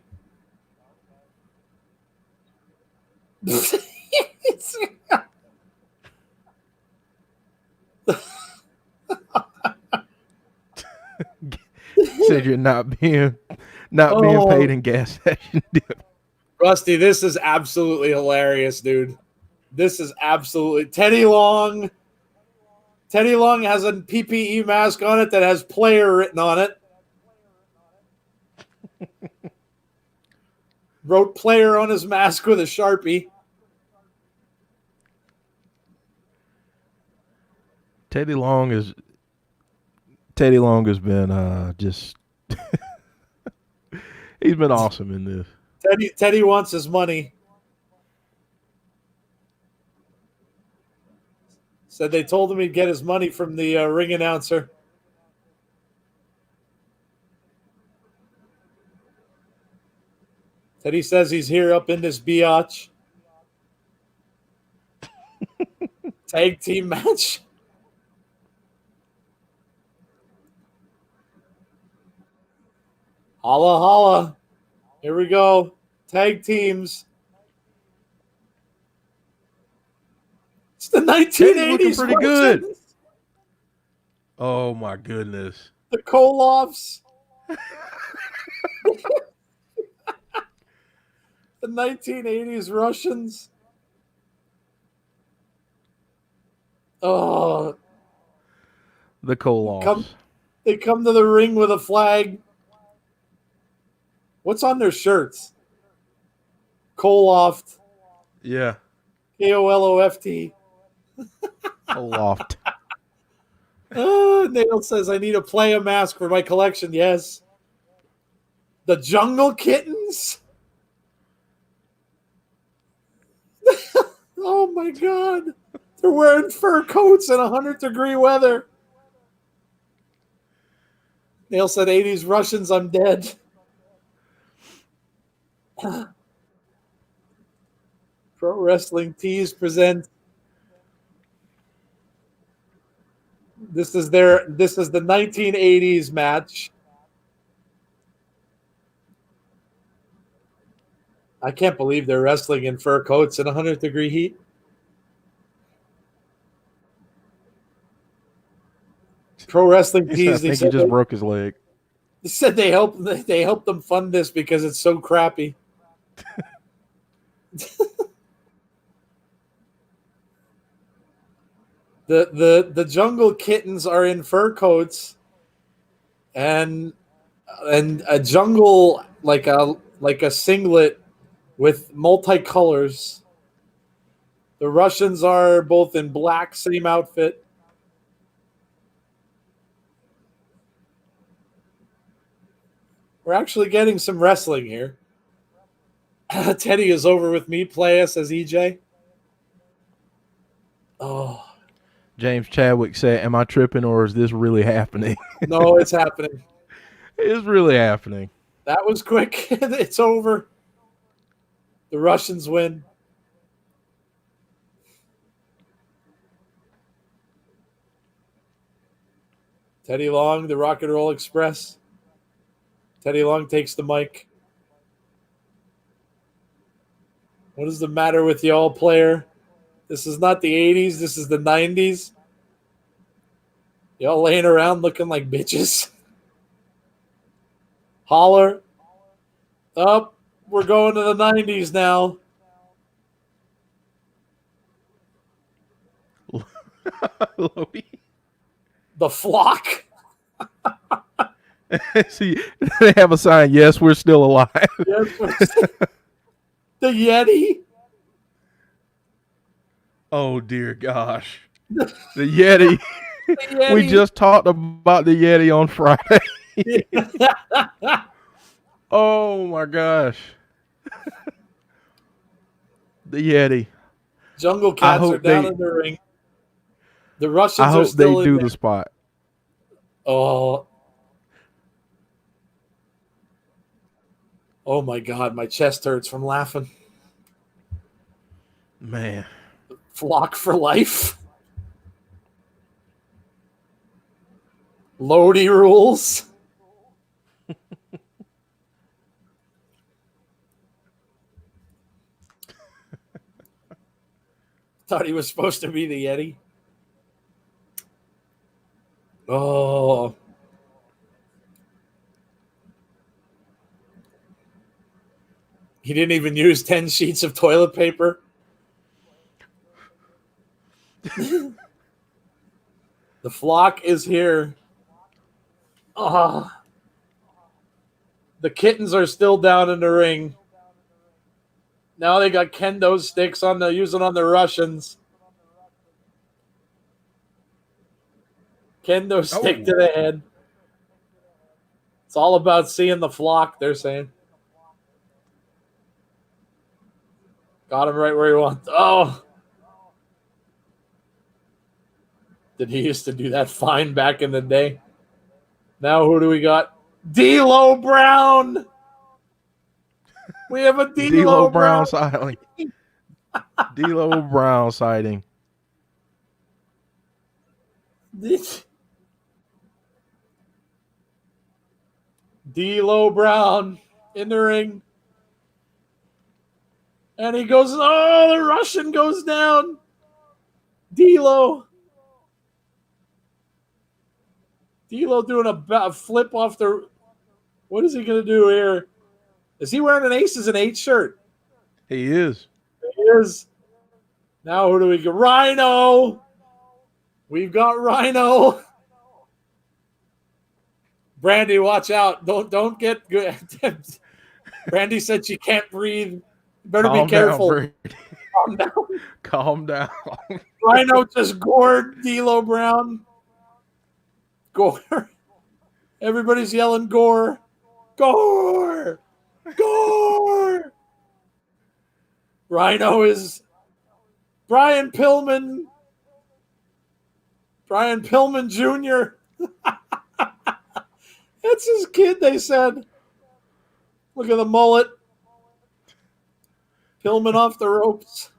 Said you're not being paid in gas station dip. Rusty, this is absolutely hilarious, dude. This is absolutely Teddy Long. Teddy Long has a PPE mask on it that has player written on it. Wrote player on his mask with a Sharpie. Teddy Long has been just he's been awesome in this. Teddy wants his money. Said they told him he'd get his money from the ring announcer. Teddy says he's here up in this biatch. Tag team match. Holla, holla. Here we go. Tag teams. It's the 1980s. Teddy's looking pretty good. Russians. Oh my goodness. The Koloffs. The 1980s Russians. Oh. The Koloffs. They come to the ring with a flag. What's on their shirts? Koloft. Yeah. Koloft. Koloft. Nail says, I need a player mask for my collection. Yes. The Jungle Kittens. Oh my God. They're wearing fur coats in 100-degree weather. Nail said, 80s Russians, I'm dead. Pro Wrestling Tees presents. This is the 1980s match. I can't believe they're wrestling in fur coats in 100-degree heat. Pro Wrestling Tees. I think he just broke his leg. They said they helped them fund this because it's so crappy. The Jungle Kittens are in fur coats and a jungle like a singlet with multicolors. The Russians are both in black, same outfit. We're actually getting some wrestling here. Teddy is over with me. Play us as EJ. Oh. James Chadwick said, am I tripping or is this really happening? No, it's happening. It's really happening. That was quick. It's over. The Russians win. Teddy Long, the Rock and Roll Express. Teddy Long takes the mic. What is the matter with y'all, player? This is not the 80s. This is the 90s. Y'all laying around looking like bitches. Holler. Up. We're going to the 90s now. The Flock. See, they have a sign, yes, we're still alive. Yes, the Yeti. Oh, dear gosh. The Yeti. The Yeti. We just talked about the Yeti on Friday. Oh my gosh. The Yeti. Jungle I cats are hope down they in the ring. The I Russians are hope they still in do there. the spot. Oh, oh my God, my chest hurts from laughing. Man. Flock for life. Lodi rules. Thought he was supposed to be the Yeti. Oh. He didn't even use 10 sheets of toilet paper. The flock is here. Oh. The kittens are still down in the ring. Now they got kendo sticks on the using on the Russians. Kendo stick to the head. It's all about seeing the flock, they're saying. Got him right where he wants. Oh. Did he used to do that fine back in the day? Now who do we got? D'Lo Brown. We have a D'Lo D'Lo Brown. Brown sighting. D'Lo Brown sighting. D'Lo Brown in the ring. And he goes, oh, the Russian goes down. D'Lo. D'Lo doing a flip off the... What is he going to do here? Is he wearing an Aces and Eights shirt? He is. He is. Now who do we get? Rhino. We've got Rhino. Brandy, watch out. Don't get good. Brandy said she can't breathe. You better be careful. Down, Calm down. Calm down. Rhino just gored D'Lo Brown. Gore. Everybody's yelling gore. Gore. Gore. Rhino is Brian Pillman. Brian Pillman Jr. That's his kid, they said. Look at the mullet. Pillman off the ropes.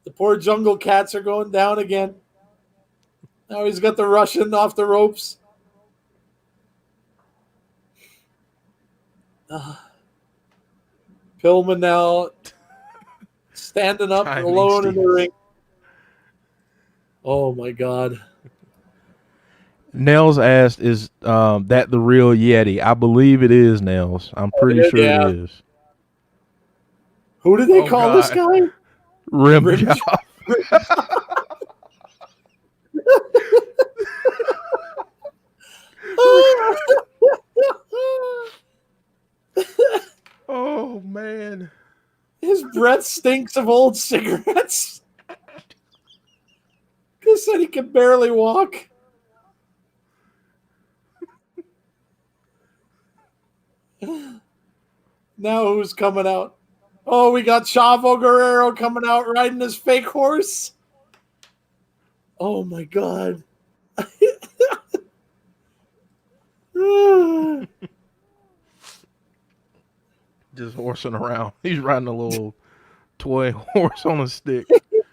The poor jungle cats are going down again. Now he's got the Russian off the ropes. Pillman now standing up alone in the ring. Oh my God. Nels asked, is that the real Yeti? I believe it is, Nels. I'm pretty sure it is. Who did they call this guy? Rim job. Oh, man. His breath stinks of old cigarettes. He said he can barely walk. Now who's coming out? Oh, we got Chavo Guerrero coming out riding his fake horse. Oh, my God. Just horsing around. He's riding a little toy horse on a stick.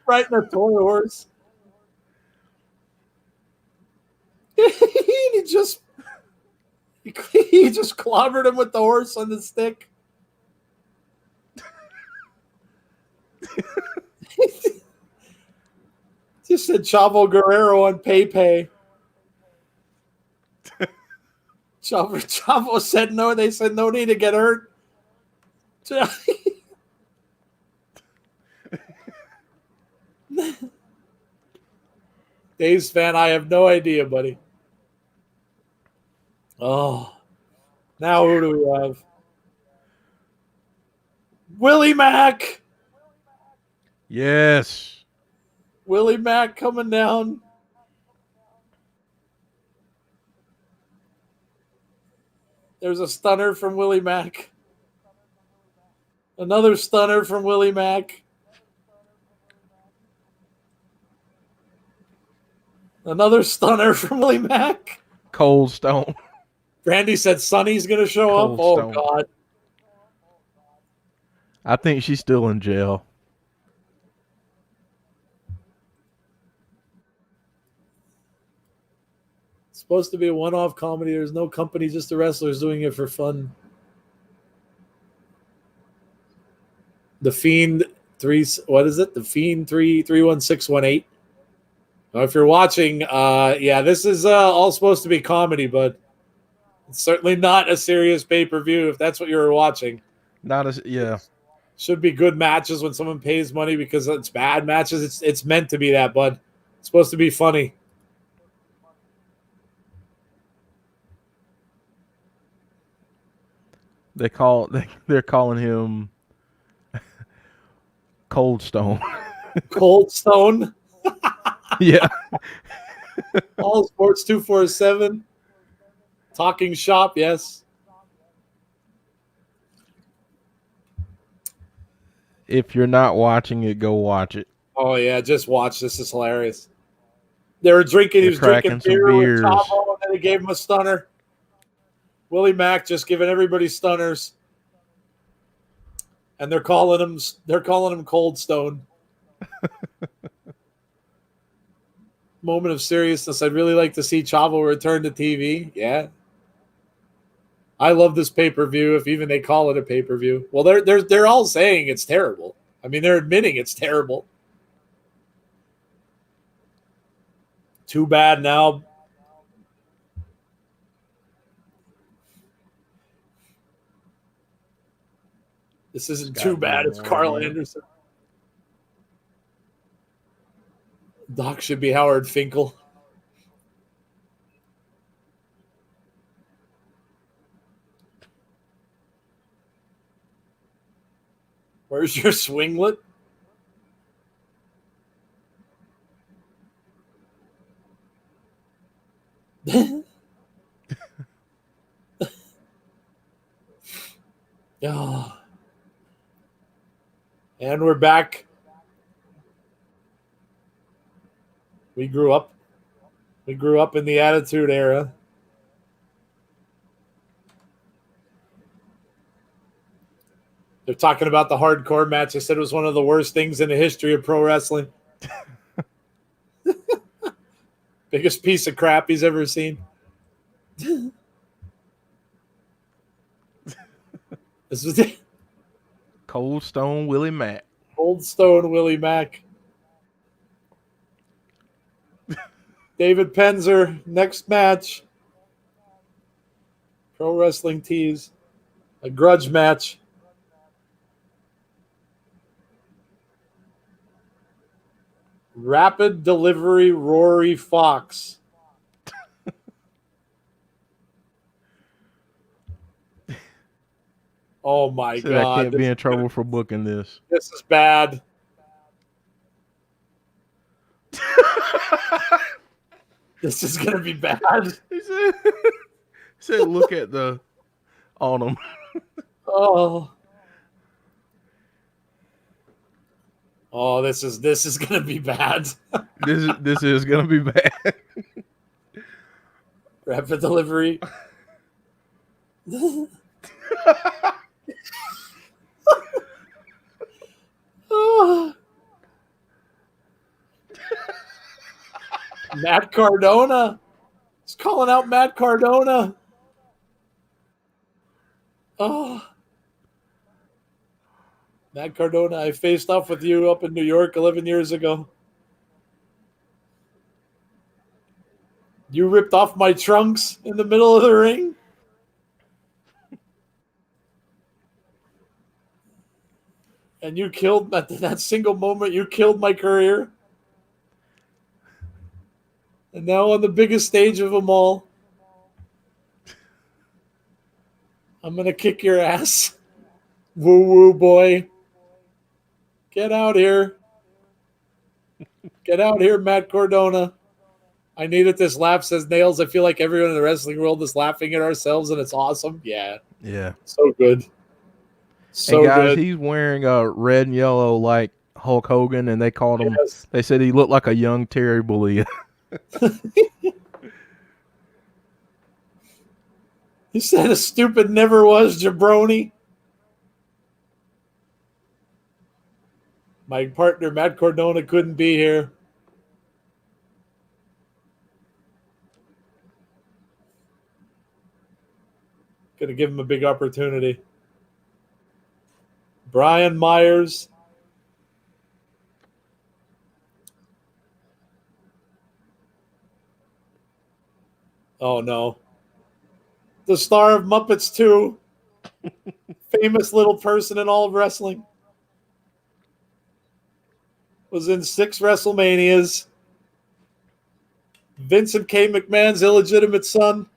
Riding a toy horse. he just clobbered him with the horse on the stick. Just said Chavo Guerrero on Pepe. Chavo said no. They said no need to get hurt. Dave's fan, I have no idea, buddy. Oh, now who do we have? Willie Mack. Yes. Willie Mack coming down. There's a stunner from Willie Mack. Another stunner from Willie Mack. Another stunner from Willie Mack. Cold Stone. Brandy said Sonny's going to show up. Cold Oh, Stone. God. I think she's still in jail. It's supposed to be a one-off comedy. There's no company, just the wrestlers doing it for fun. The Fiend 3, what is it? The Fiend 31618. Now, if you're watching, yeah, this is all supposed to be comedy, but it's certainly not a serious pay-per-view if that's what you were watching. Not as yeah. Should be good matches when someone pays money because it's bad matches. It's meant to be that, bud. It's supposed to be funny. They're calling him Cold Stone. Cold Stone. Yeah. All Sports 247. Talking Shop, yes. If you're not watching it, go watch it. Oh, yeah, just watch. This is hilarious. They were drinking. He was cracking drinking some beer beers. with Chavo, and then they gave him a stunner. Willie Mack just giving everybody stunners. And they're calling him Cold Stone. Moment of seriousness. I'd really like to see Chavo return to TV. Yeah. I love this pay-per-view, if even they call it a pay-per-view. Well, they're all saying it's terrible. I mean, they're admitting it's terrible. Too bad now. This isn't too bad. It's Carl Anderson. Doc should be Howard Finkel. Where's your swinglet? Oh. And we're back. We grew up. We grew up in the Attitude Era. They're talking about the hardcore match. They said it was one of the worst things in the history of pro wrestling. Biggest piece of crap he's ever seen. This was it. Cold Stone Willie Mack. Cold Stone Willie Mack. David Penzer, next match. Pro Wrestling Tees. A grudge match. Rapid Delivery Rory Fox. Oh my Said God. I can't be in trouble for booking this. This is bad. This is going to be bad. He said look at the on him. Oh. Oh, this is going to be bad. This is going to be bad. Rapid Delivery. Oh. Matt Cardona. He's calling out Matt Cardona. Oh. Matt Cardona, I faced off with you up in New York 11 years ago. You ripped off my trunks in the middle of the ring. And you killed, at that single moment, you killed my career. And now on the biggest stage of them all, I'm going to kick your ass. Woo-woo, boy. Get out here. Get out here, Matt Cardona. I needed this laugh, says Nails. I feel like everyone in the wrestling world is laughing at ourselves, and it's awesome. Yeah. Yeah. So good. So And guys, good. he's wearing red and yellow like Hulk Hogan, and they called him. Yes. They said he looked like a young Terry Bollea. He said a stupid never was jabroni. My partner, Matt Cordona, couldn't be here. Gonna give him a big opportunity. Brian Myers. Oh, no. The star of Muppets 2. Famous little person in all of wrestling. Was in 6 WrestleManias. Vincent K. McMahon's illegitimate son.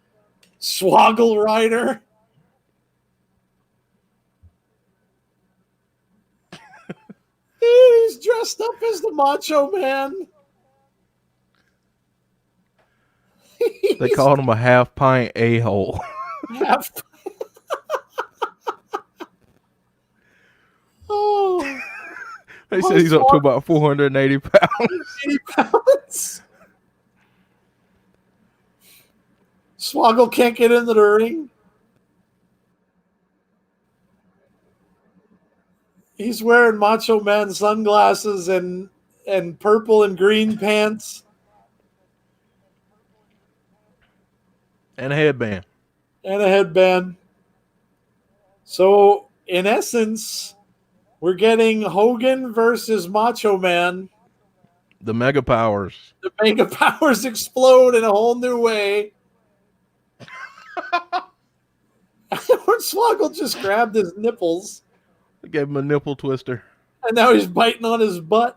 Swoggle Rider. He's dressed up as the Macho Man. They called him a half-pint a-hole. Half. Oh. They said he's up to about 480 pounds. 80 pounds. Swoggle can't get into the ring. He's wearing Macho Man sunglasses and purple and green pants. And a headband. And a headband. So, in essence, we're getting Hogan versus Macho Man. The Mega Powers. The Mega Powers explode in a whole new way. Hornswoggle just grabbed his nipples. They gave him a nipple twister. And now he's biting on his butt.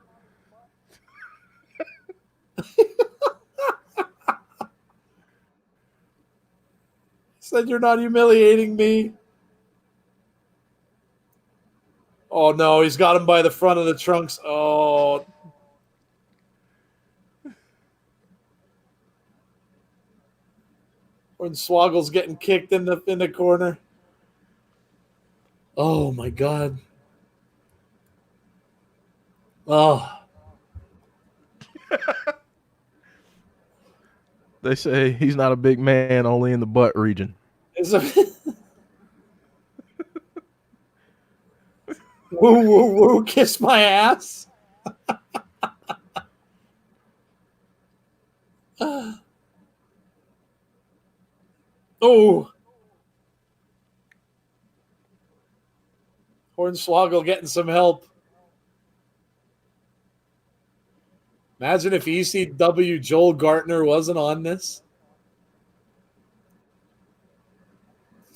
Said, you're not humiliating me. Oh, no. He's got him by the front of the trunks. Oh. When Swoggle's getting kicked in the corner. Oh, my God. Oh. They say he's not a big man, only in the butt region. Woo, woo, woo, kiss my ass. Oh. Hornswoggle getting some help. Imagine if ECW Joel Gartner wasn't on this.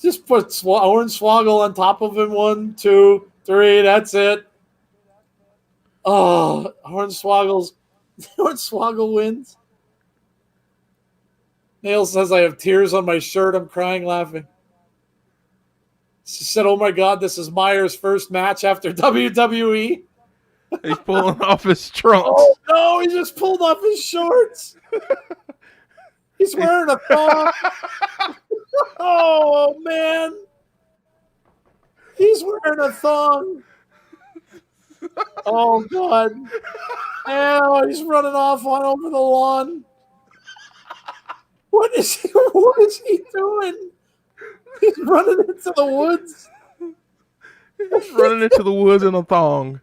Just put Hornswoggle on top of him. 1, 2, 3. That's it. Oh, Hornswoggle wins. Nail says, I have tears on my shirt. I'm crying laughing. She said, oh my God, this is Myers' first match after WWE. He's pulling off his trunks. Oh, no, he just pulled off his shorts. He's wearing a thong. Oh, man. He's wearing a thong. Oh, God. Oh, he's running off on over the lawn. What is he doing? He's running into the woods. He's running into the woods in a thong.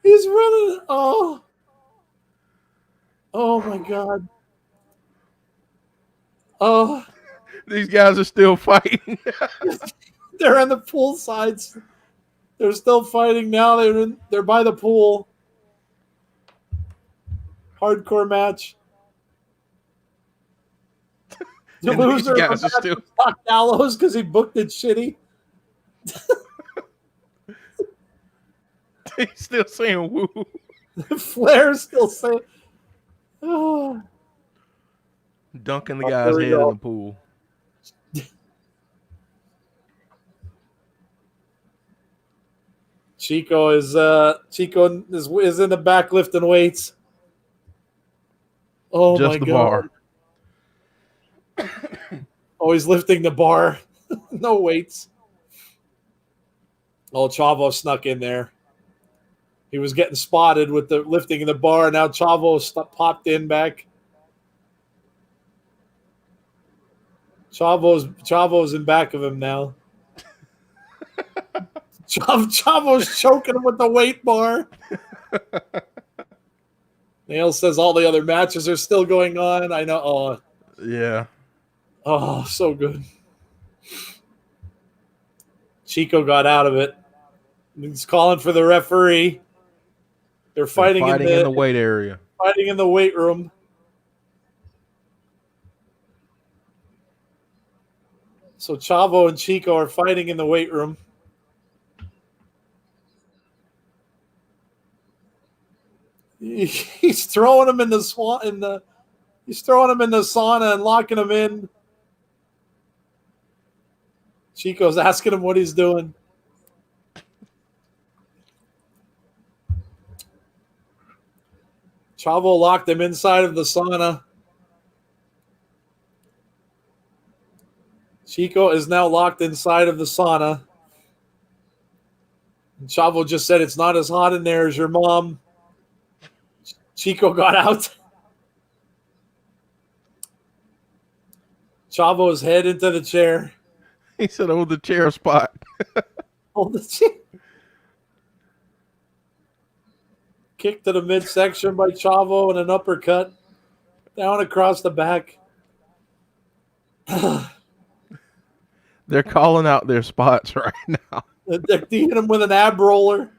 He's running. Oh. Oh, my God. Oh. These guys are still fighting. They're on the pool sides. They're still fighting now. They're by the pool. Hardcore match. The loser guys are still Gallows because he booked it shitty. He's still saying woo. Flair's still saying. Oh. Dunking the guy's head in the pool. Chico is in the back lifting weights. Oh Just my the God. bar. Oh, he's lifting the bar. No weights. Oh, Chavo snuck in there. He was getting spotted with the lifting in the bar. Now Chavo popped in back. Chavo's in back of him now. Chavo's choking him with the weight bar. Nails says all the other matches are still going on. I know. Oh, Yeah. oh, so good. Chico got out of it. He's calling for the referee. They're fighting in the weight area. Fighting in the weight room. So Chavo and Chico are fighting in the weight room. He's throwing him in the he's throwing him in the sauna and locking him in. Chico's asking him what he's doing. Chavo locked him inside of the sauna. Chico is now locked inside of the sauna. And Chavo just said it's not as hot in there as your mom. Chico got out. Chavo's head into the chair. He said, "Oh, the chair spot." Hold the chair. Kick to the midsection by Chavo and an uppercut down across the back. They're calling out their spots right now. They're hitting him with an ab roller.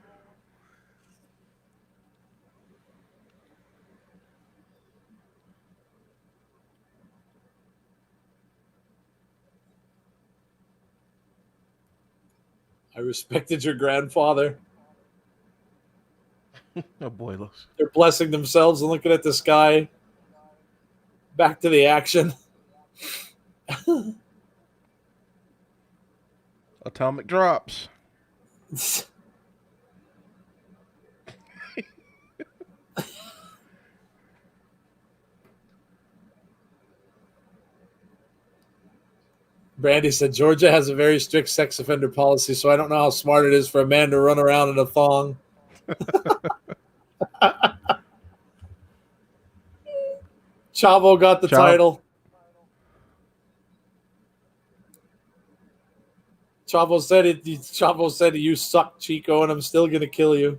I respected your grandfather. Abuelos. They're blessing themselves and looking at the sky. Back to the action. Atomic drops. Brandy said Georgia has a very strict sex offender policy, so I don't know how smart it is for a man to run around in a thong. Chavo got the title. Chavo said it. Chavo said, "You suck, Chico, and I'm still gonna kill you."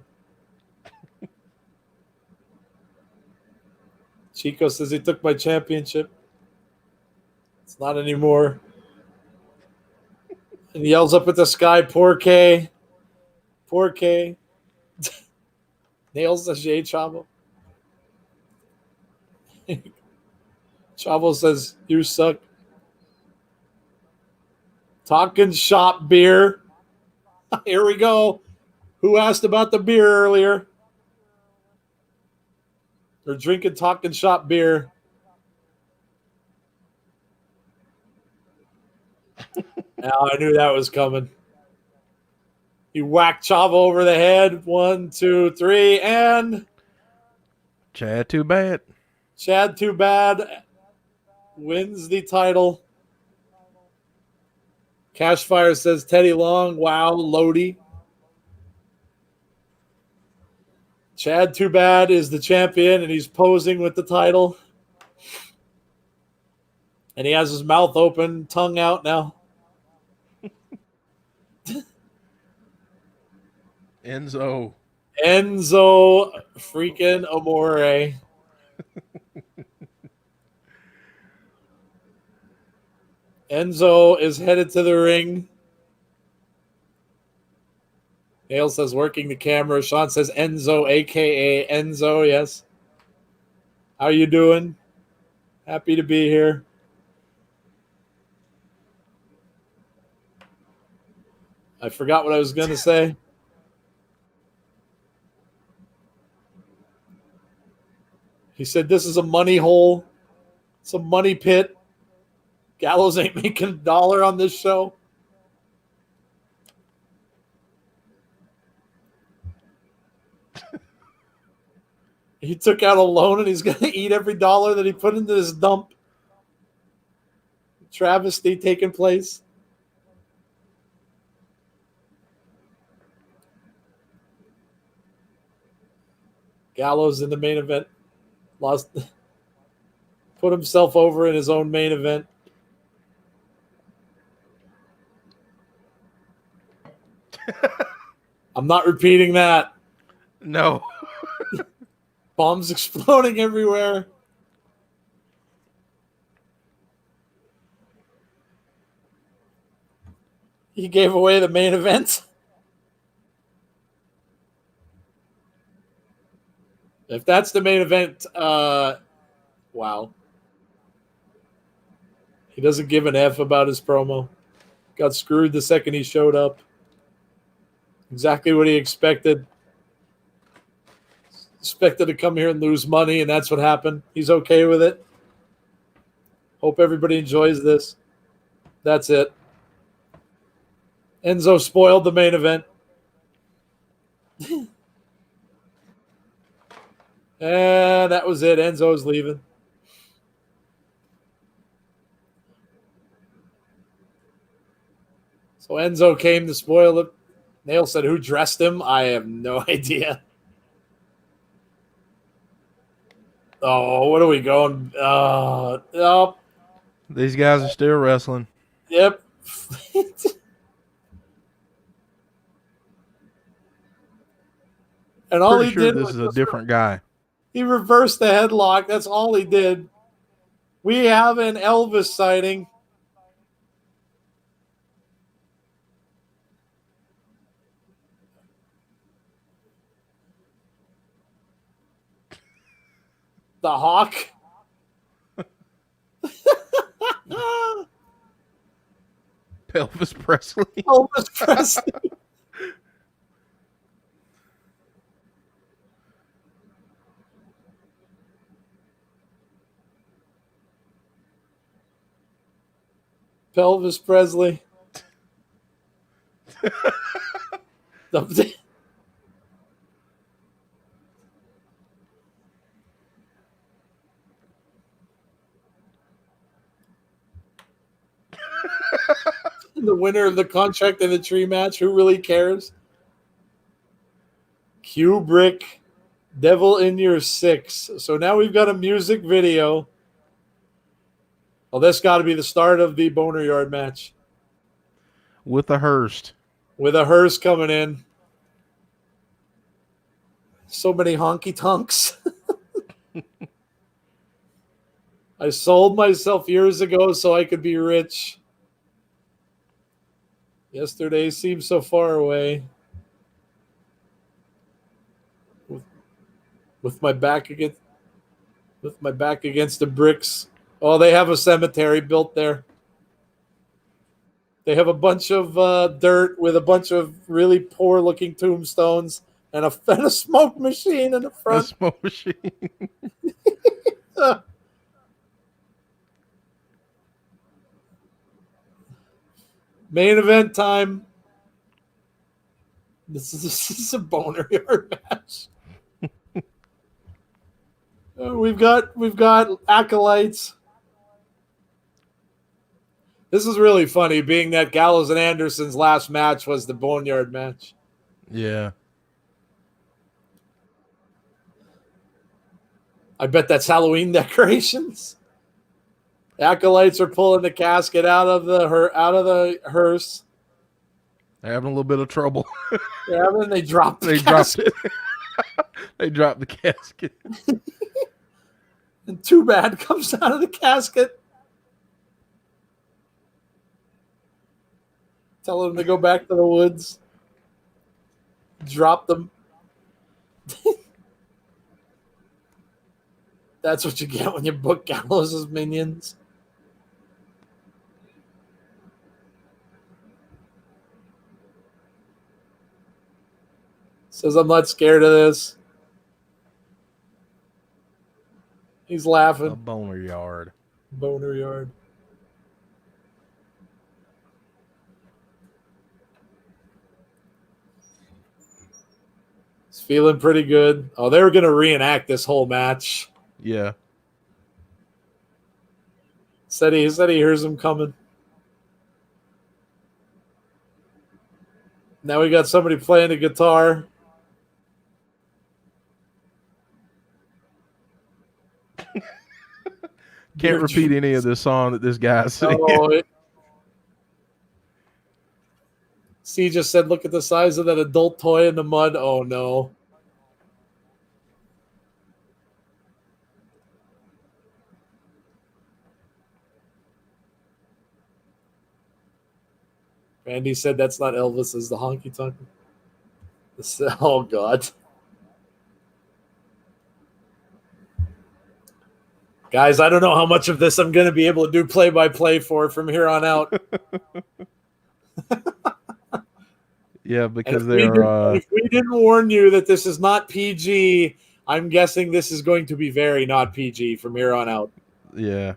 Chico says he took my championship. It's not anymore. And he yells up at the sky, "Poor K, poor K." Nails the shade, Chavo. Chavo says, "You suck." Talking shop beer. Here we go. Who asked about the beer earlier? They're drinking talking shop beer. Now I knew that was coming. He whacked Chavo over the head. 1, 2, 3, and Chad Too Bad. Chad Too Bad wins the title. Cashfire says Teddy Long. Wow, Lodi. Chad Too Bad is the champion, and he's posing with the title. And he has his mouth open, tongue out now. Enzo freaking Amore. Enzo is headed to the ring. Hale says working the camera. Sean says Enzo, a.k.a. Enzo, yes. How you doing? Happy to be here. I forgot what I was going to say. He said this is a money hole. It's a money pit. Gallows ain't making $1 on this show. He took out a loan and he's going to eat every dollar that he put into this dump. travesty taking place. Gallows in the main event. Put himself over in his own main event. I'm not repeating that. No. Bombs exploding everywhere. He gave away the main event. If that's the main event, wow. He doesn't give an F about his promo. Got screwed the second he showed up. Exactly what he expected. Expected to come here and lose money, and that's what happened. He's okay with it. Hope everybody enjoys this. That's it. Enzo spoiled the main event. And that was it. Enzo's leaving. So Enzo came to spoil it. Nail said, who dressed him? I have no idea. Oh, what are we going? Oh. These guys are still wrestling. Yep. And all Pretty he sure did this was is a different guy. he reversed the headlock. That's all he did. We have an Elvis sighting. The Hawk. Elvis Presley. Elvis Presley. Elvis Presley. The winner of the contract and the tree match. Who really cares? Kubrick, Devil in Your Six. So now we've got a music video. Well, this got to be the start of the Boner Yard match. With a Hearst. With a hearse coming in. So many honky tonks. I sold myself years ago so I could be rich. Yesterday seems so far away. With my back against the bricks. Oh, they have a cemetery built there. They have a bunch of dirt with a bunch of really poor-looking tombstones and a smoke machine in the front. A smoke machine. Main event time. This is a Boner Yard match. We've got acolytes. This is really funny, being that Gallows and Anderson's last match was the Boneyard match. Yeah. I bet that's Halloween decorations. The acolytes are pulling the casket out of the hearse. They're having a little bit of trouble. Yeah, and they dropped the dropped it. They dropped the casket. And Too Bad comes out of the casket. Tell them to go back to the woods. Drop them. That's what you get when you book Gallows' minions. Says, I'm not scared of this. He's laughing. A Boner Yard. Boner Yard. He's feeling pretty good. Oh, they were going to reenact this whole match. Yeah. Said he hears him coming. Now we got somebody playing the guitar. Can't repeat any of this song that this guy's singing. Oh, C just said, look at the size of that adult toy in the mud. Oh, no. Randy said that's not Elvis, it's the honky tonk. Oh, God. Guys, I don't know how much of this I'm going to be able to do play-by-play for from here on out. Yeah, because if we didn't warn you that this is not PG, I'm guessing this is going to be very not PG from here on out. Yeah.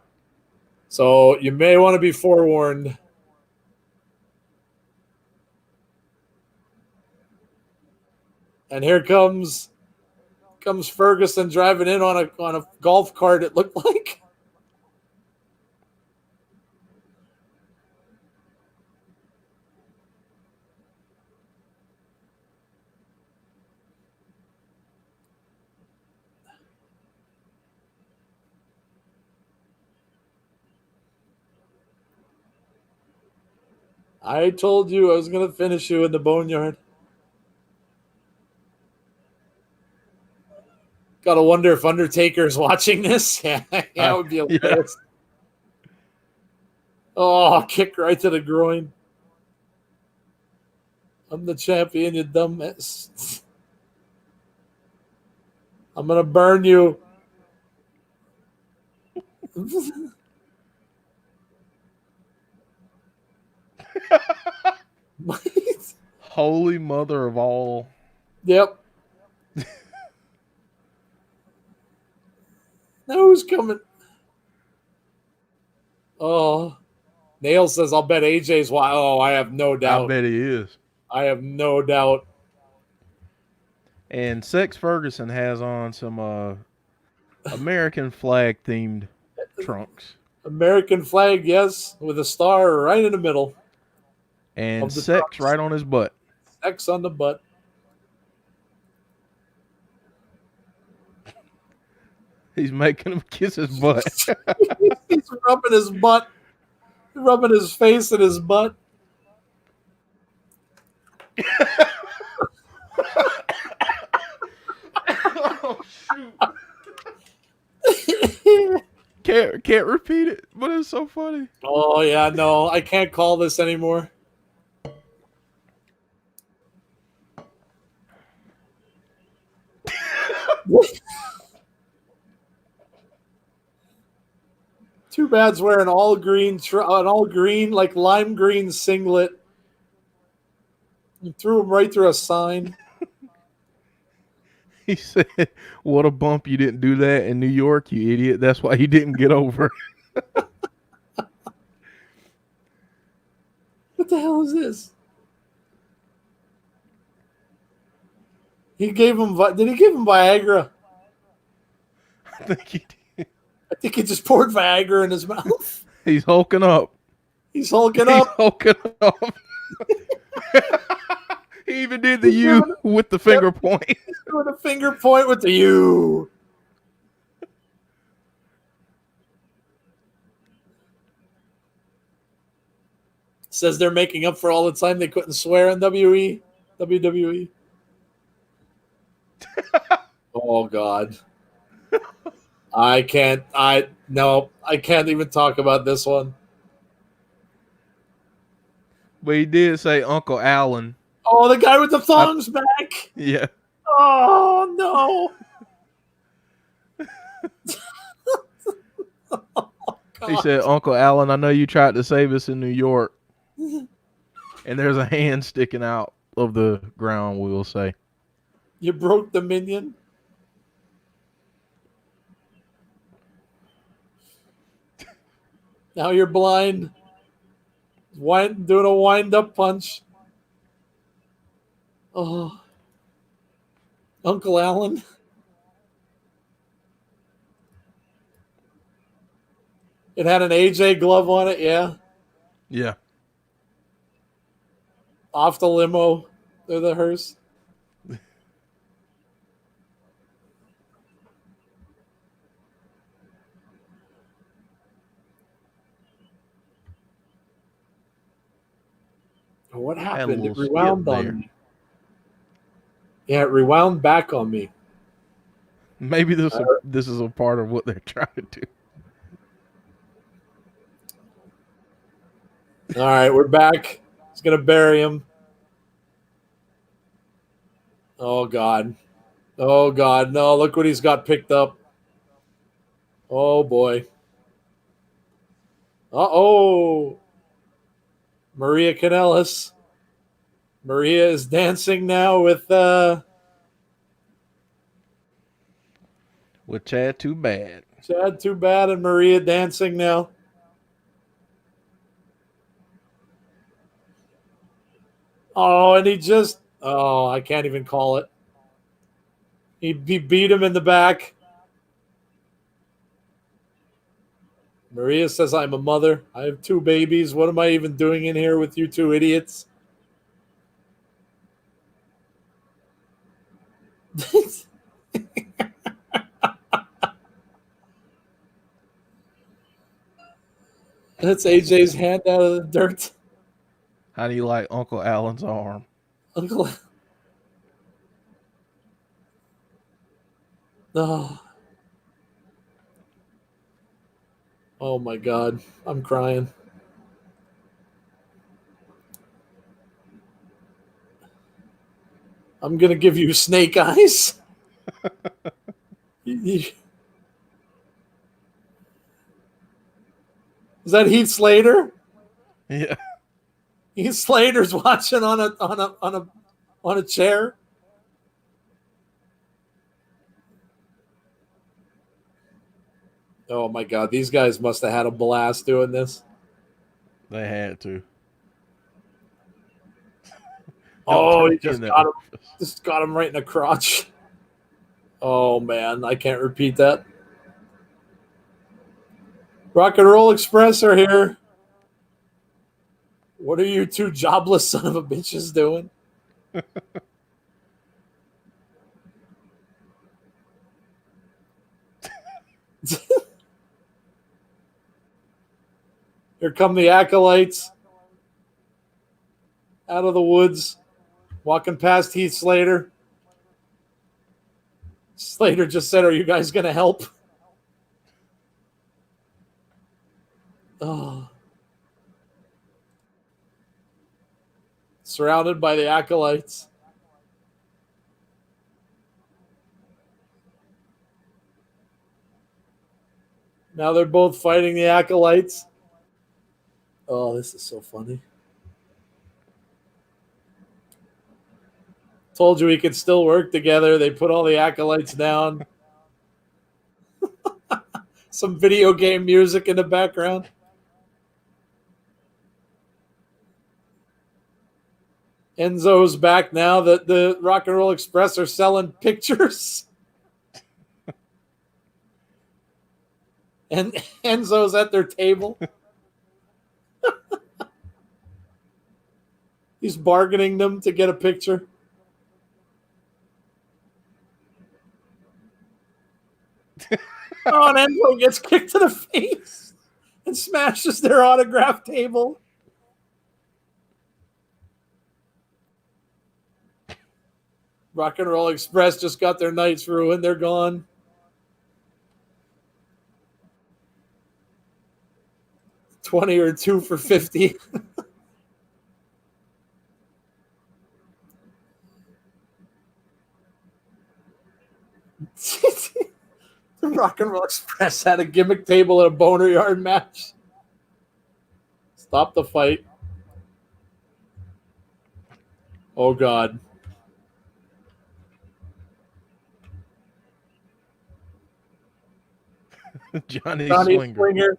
So you may want to be forewarned. And here comes Ferguson driving in on a golf cart, it looked like. I told you I was going to finish you in the boneyard. Gotta wonder if Undertaker's watching this. Yeah, it would be hilarious. Yeah. Oh, kick right to the groin. I'm the champion, you dumbass. I'm gonna burn you. Holy mother of all. Yep. Now who's coming? Oh. Nail says, I'll bet AJ's why. Oh, I have no doubt. I bet he is. I have no doubt. And Sex Ferguson has on some American flag themed trunks. American flag, yes, with a star right in the middle. And sex trunks. Right on his butt. Sex on the butt. He's making him kiss his butt. He's rubbing his butt. Rubbing his face in his butt. Oh, shoot. Can't repeat it, but it's so funny. Oh, yeah, no. I can't call this anymore. Too bad's wearing an all green, like lime green singlet. You threw him right through a sign. He said, "What a bump! You didn't do that in New York, you idiot. That's why you didn't get over." What the hell is this? He gave him. Did he give him Viagra? I think he did. I think he just poured Viagra in his mouth. He's hulking up. He's hulking up. Hulking up. He even did the U with the finger point. He's doing a finger point with the U. Says they're making up for all the time they couldn't swear on WWE. Oh, God. I can't even talk about this one. But he did say Uncle Alan. Oh, the guy with the thongs back. Yeah. Oh, no. Oh, he said, Uncle Alan, I know you tried to save us in New York. And there's a hand sticking out of the ground, we'll say. You broke the minion? Now you're blind. Doing a wind-up punch. Oh. Uncle Alan. It had an AJ glove on it, yeah. Yeah. Off the limo. They're the hearse. What Had a happened? It little skip rewound there. on me. Yeah, it rewound back on me. Maybe this is a part of what they're trying to do. All right, we're back. He's going to bury him. Oh, God. Oh, God. No, look what he's got picked up. Oh, boy. Uh-oh. Maria Kanellis. Maria is dancing now with Chad Too Bad. Chad Too Bad and Maria dancing now. Oh, and he just I can't even call it. He beat him in the back. Maria says, I'm a mother. I have 2 babies. What am I even doing in here with you 2 idiots? That's AJ's hand out of the dirt. How do you like Uncle Alan's arm? Uncle. Oh. Oh my God. I'm crying. I'm going to give you snake eyes. Is that Heath Slater? Yeah. Heath Slater's watching on a chair. Oh my God, these guys must have had a blast doing this. They had to. Oh, he just got him. Just got him right in the crotch. Oh man, I can't repeat that. Rock and Roll Express are here. What are you 2 jobless son of a bitches doing? Here come the acolytes out of the woods, walking past Heath Slater. Slater just said, are you guys going to help? Oh. Surrounded by the acolytes. Now they're both fighting the acolytes. Oh, this is so funny. Told you we could still work together. They put all the acolytes down. Some video game music in the background. Enzo's back now that the Rock and Roll Express are selling pictures. And Enzo's at their table. He's bargaining them to get a picture. Oh, and Enzo gets kicked to the face and smashes their autograph table. Rock and Roll Express just got their nights ruined. They're gone. $20 or 2 for $50. The Rock and Roll Express had a gimmick table at a boner yard match. Stop the fight. Oh, God. Johnny Swinger. Swinger.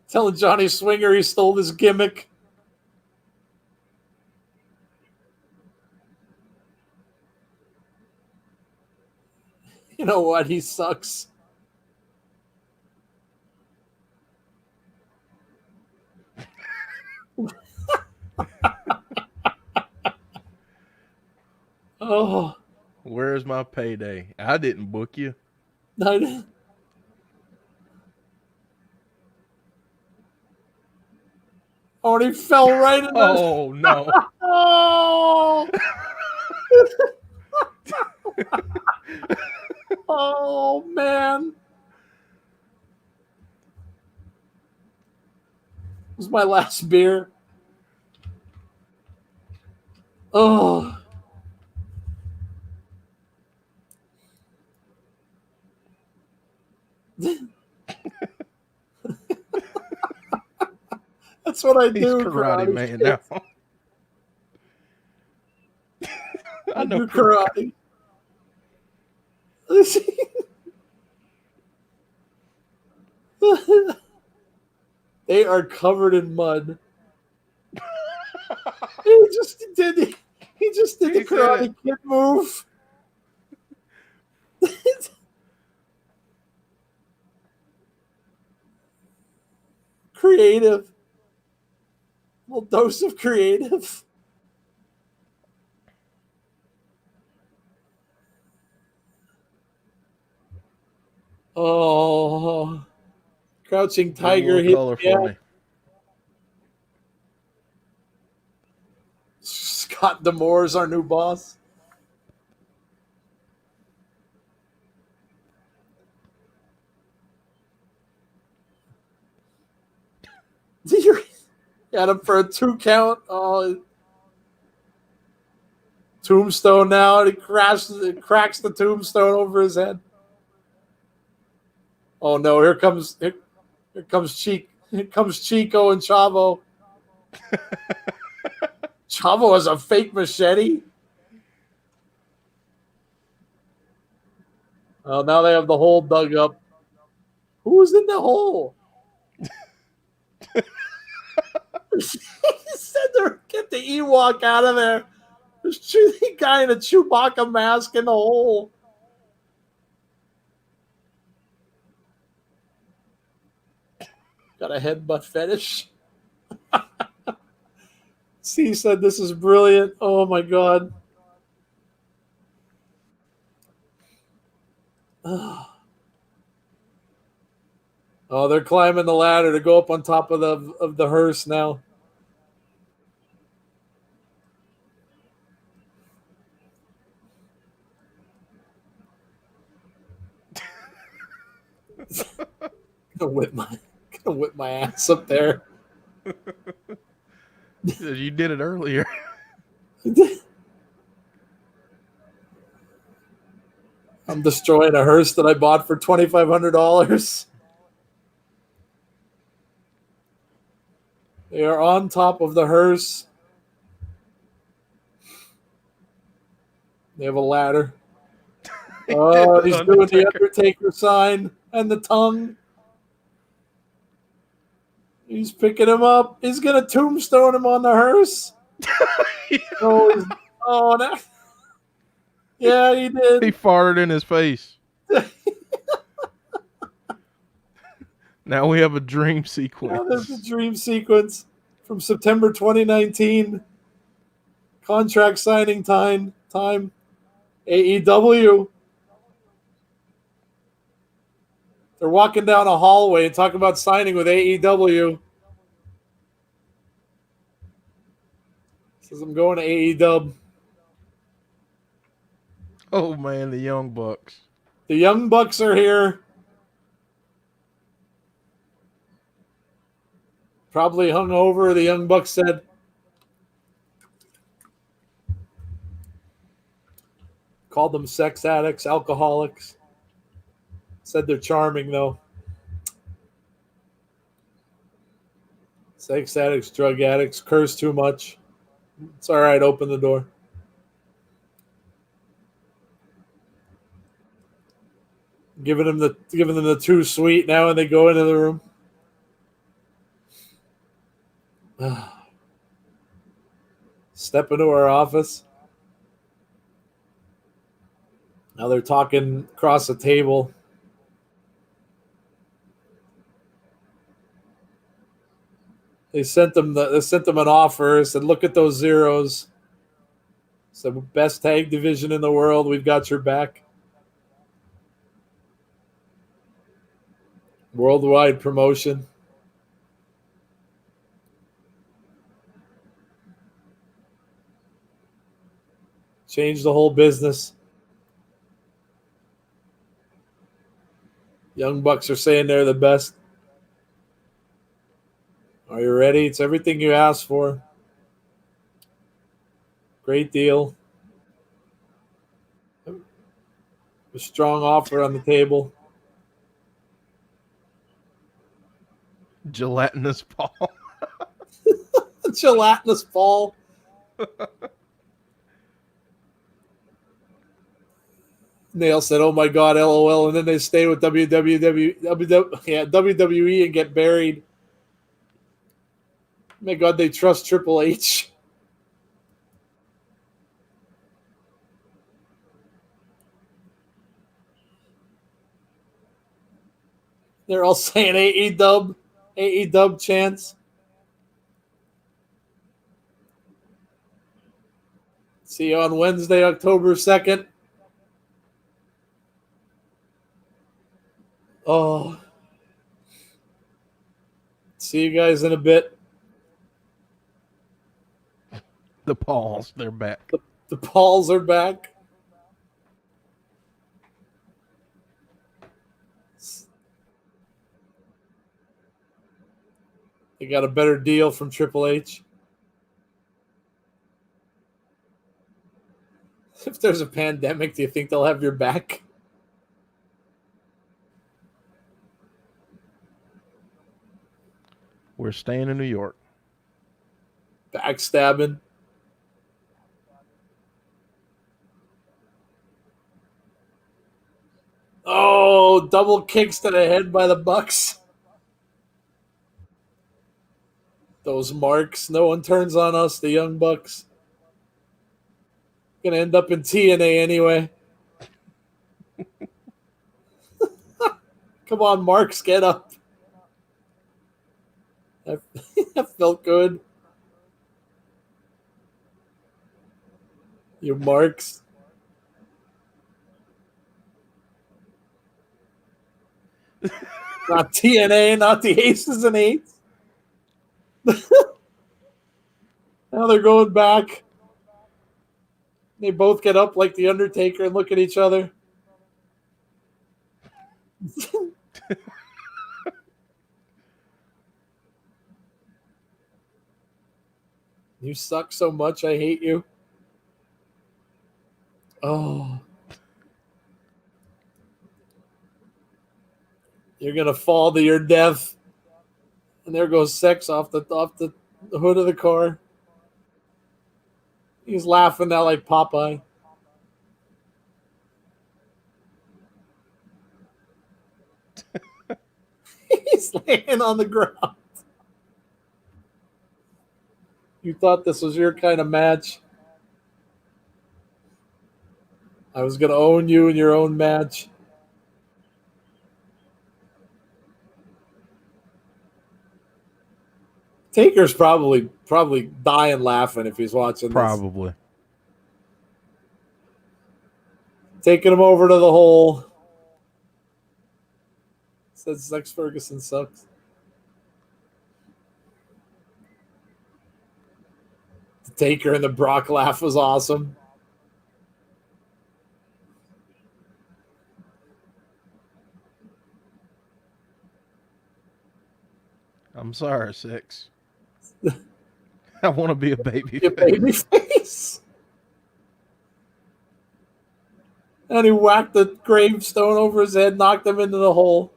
Telling Johnny Swinger he stole his gimmick. You know what? He sucks. Oh, Where's my payday? I didn't book you. I, oh, and he fell right in the. Oh no. Oh, oh man. It was my last beer. Oh. That's what I He's do. karate man Kid. now. I do karate. They are covered in mud. He just did the Karate Kid move. Creative. A little dose of creative. Oh, Crouching Tiger hit. Color for me. Scott Demore is our new boss. Got him for a 2 count. Oh, tombstone now. And he cracks the tombstone over his head. Oh no! Here comes Chico and Chavo. Chavo has a fake machete. Oh, now they have the hole dug up. Who's in the hole? He said to get the Ewok out of there. There's a guy in a Chewbacca mask in the hole. Got a headbutt fetish. C said this is brilliant. Oh my god. Oh, they're climbing the ladder to go up on top of the hearse now. gonna whip my ass up there. You did it earlier. I'm destroying a hearse that I bought for $2,500. They are on top of the hearse. They have a ladder. Oh, he's doing the Undertaker sign and the tongue. He's picking him up. He's going to tombstone him on the hearse. Oh, no. Yeah, he did. He farted in his face. Now we have a dream sequence. Now there's a dream sequence from September 2019. Contract signing time. AEW. They're walking down a hallway and talking about signing with AEW. Says I'm going to AEW. Oh man, the Young Bucks. The Young Bucks are here. Probably hungover, the Young Bucks said. Called them sex addicts, alcoholics. Said they're charming, though. Sex addicts, drug addicts, curse too much. It's all right, open the door. Giving them the too sweet now, and they go into the room. Step into our office. Now they're talking across the table. They sent them an offer. Said, "Look at those zeros. It's the best tag division in the world. We've got your back. Worldwide promotion. Change the whole business." Young Bucks are saying they're the best. Are you ready? It's everything you asked for. Great deal. A strong offer on the table. Gelatinous Paul. Gelatinous Paul. Nail said, "Oh my God, LOL," and then they stay with WWE and get buried. My God, they trust Triple H. They're all saying AE-dub chants. See you on Wednesday, October 2nd. Oh. See you guys in a bit. The Pauls, they're back. The Pauls are back. They got a better deal from Triple H. If there's a pandemic, do you think they'll have your back? We're staying in New York. Backstabbing. Oh, double kicks to the head by the Bucks. Those marks. No one turns on us, the Young Bucks. Gonna end up in TNA anyway. Come on, Marks, get up. That felt good. You Marks. Not TNA, not the Aces and Eights. Now they're going back. They both get up like the Undertaker and look at each other. You suck so much, I hate you. Oh. You're gonna fall to your death. And there goes Sex off the hood of the car. He's laughing now like Popeye. He's laying on the ground. You thought this was your kind of match. I was going to own you in your own match. Taker's probably dying laughing if he's watching this. Probably. Taking him over to the hole. Says Sex Ferguson sucks. The Taker and the Brock laugh was awesome. I'm sorry, Six. I want to be a baby Your baby face. And he whacked the gravestone over his head, knocked him into the hole.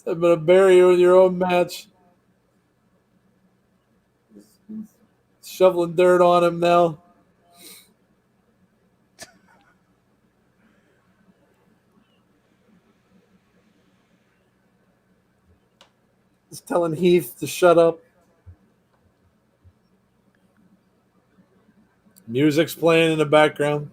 I'm going to bury you in your own match. Shoveling dirt on him now. He's telling Heath to shut up. Music's playing in the background.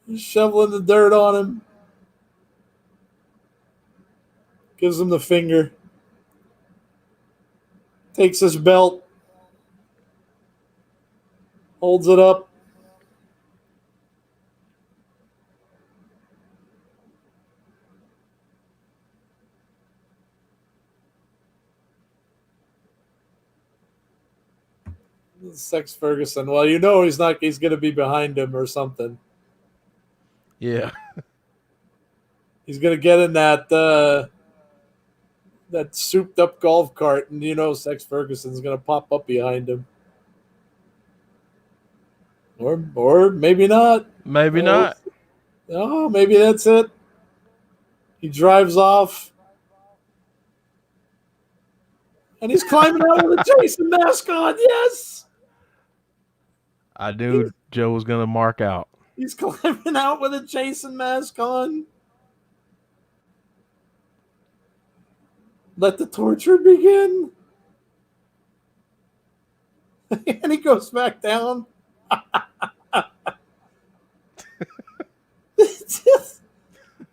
He's shoveling the dirt on him. Gives him the finger. Takes his belt. Holds it up. Sex Ferguson. Well, you know he's going to be behind him or something. Yeah. He's going to get in that souped up golf cart, and you know Sex Ferguson's going to pop up behind him. Or maybe not. Maybe not. Oh, maybe that's it. He drives off. And he's climbing out with a Jason mask on. Yes. I knew Joe was going to mark out. He's climbing out with a Jason mask on. Let the torture begin. And he goes back down.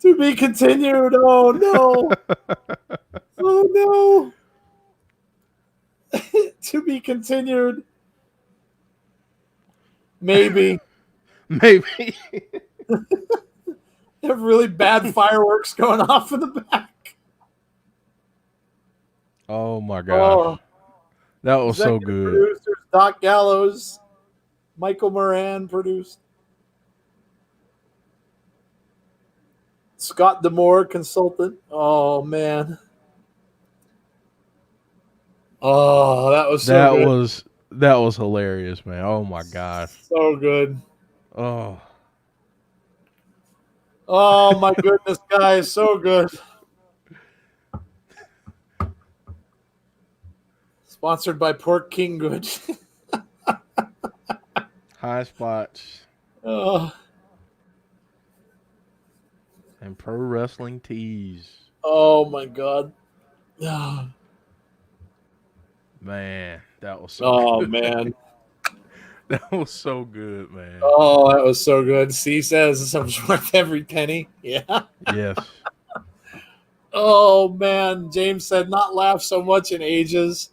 To be continued. Oh, no. Oh, no. To be continued. Maybe. Maybe. They have really bad fireworks going off in the back. Oh, my gosh. That was so good. Producers, Doc Gallows, Michael Moran produced. Scott Demore, consultant. Oh, man. Oh, that was so good. That was hilarious, man. Oh, my gosh. So good. Oh. Oh, my goodness, guys. So good. Sponsored by Pork King Good. High spots. Oh. And pro wrestling tees. Oh, my God. Oh. Man, that was so good. Man. That was so good, man. Oh, that was so good. C says I'm worth every penny. Yeah. Yes. Oh, man. James said not laugh so much in ages.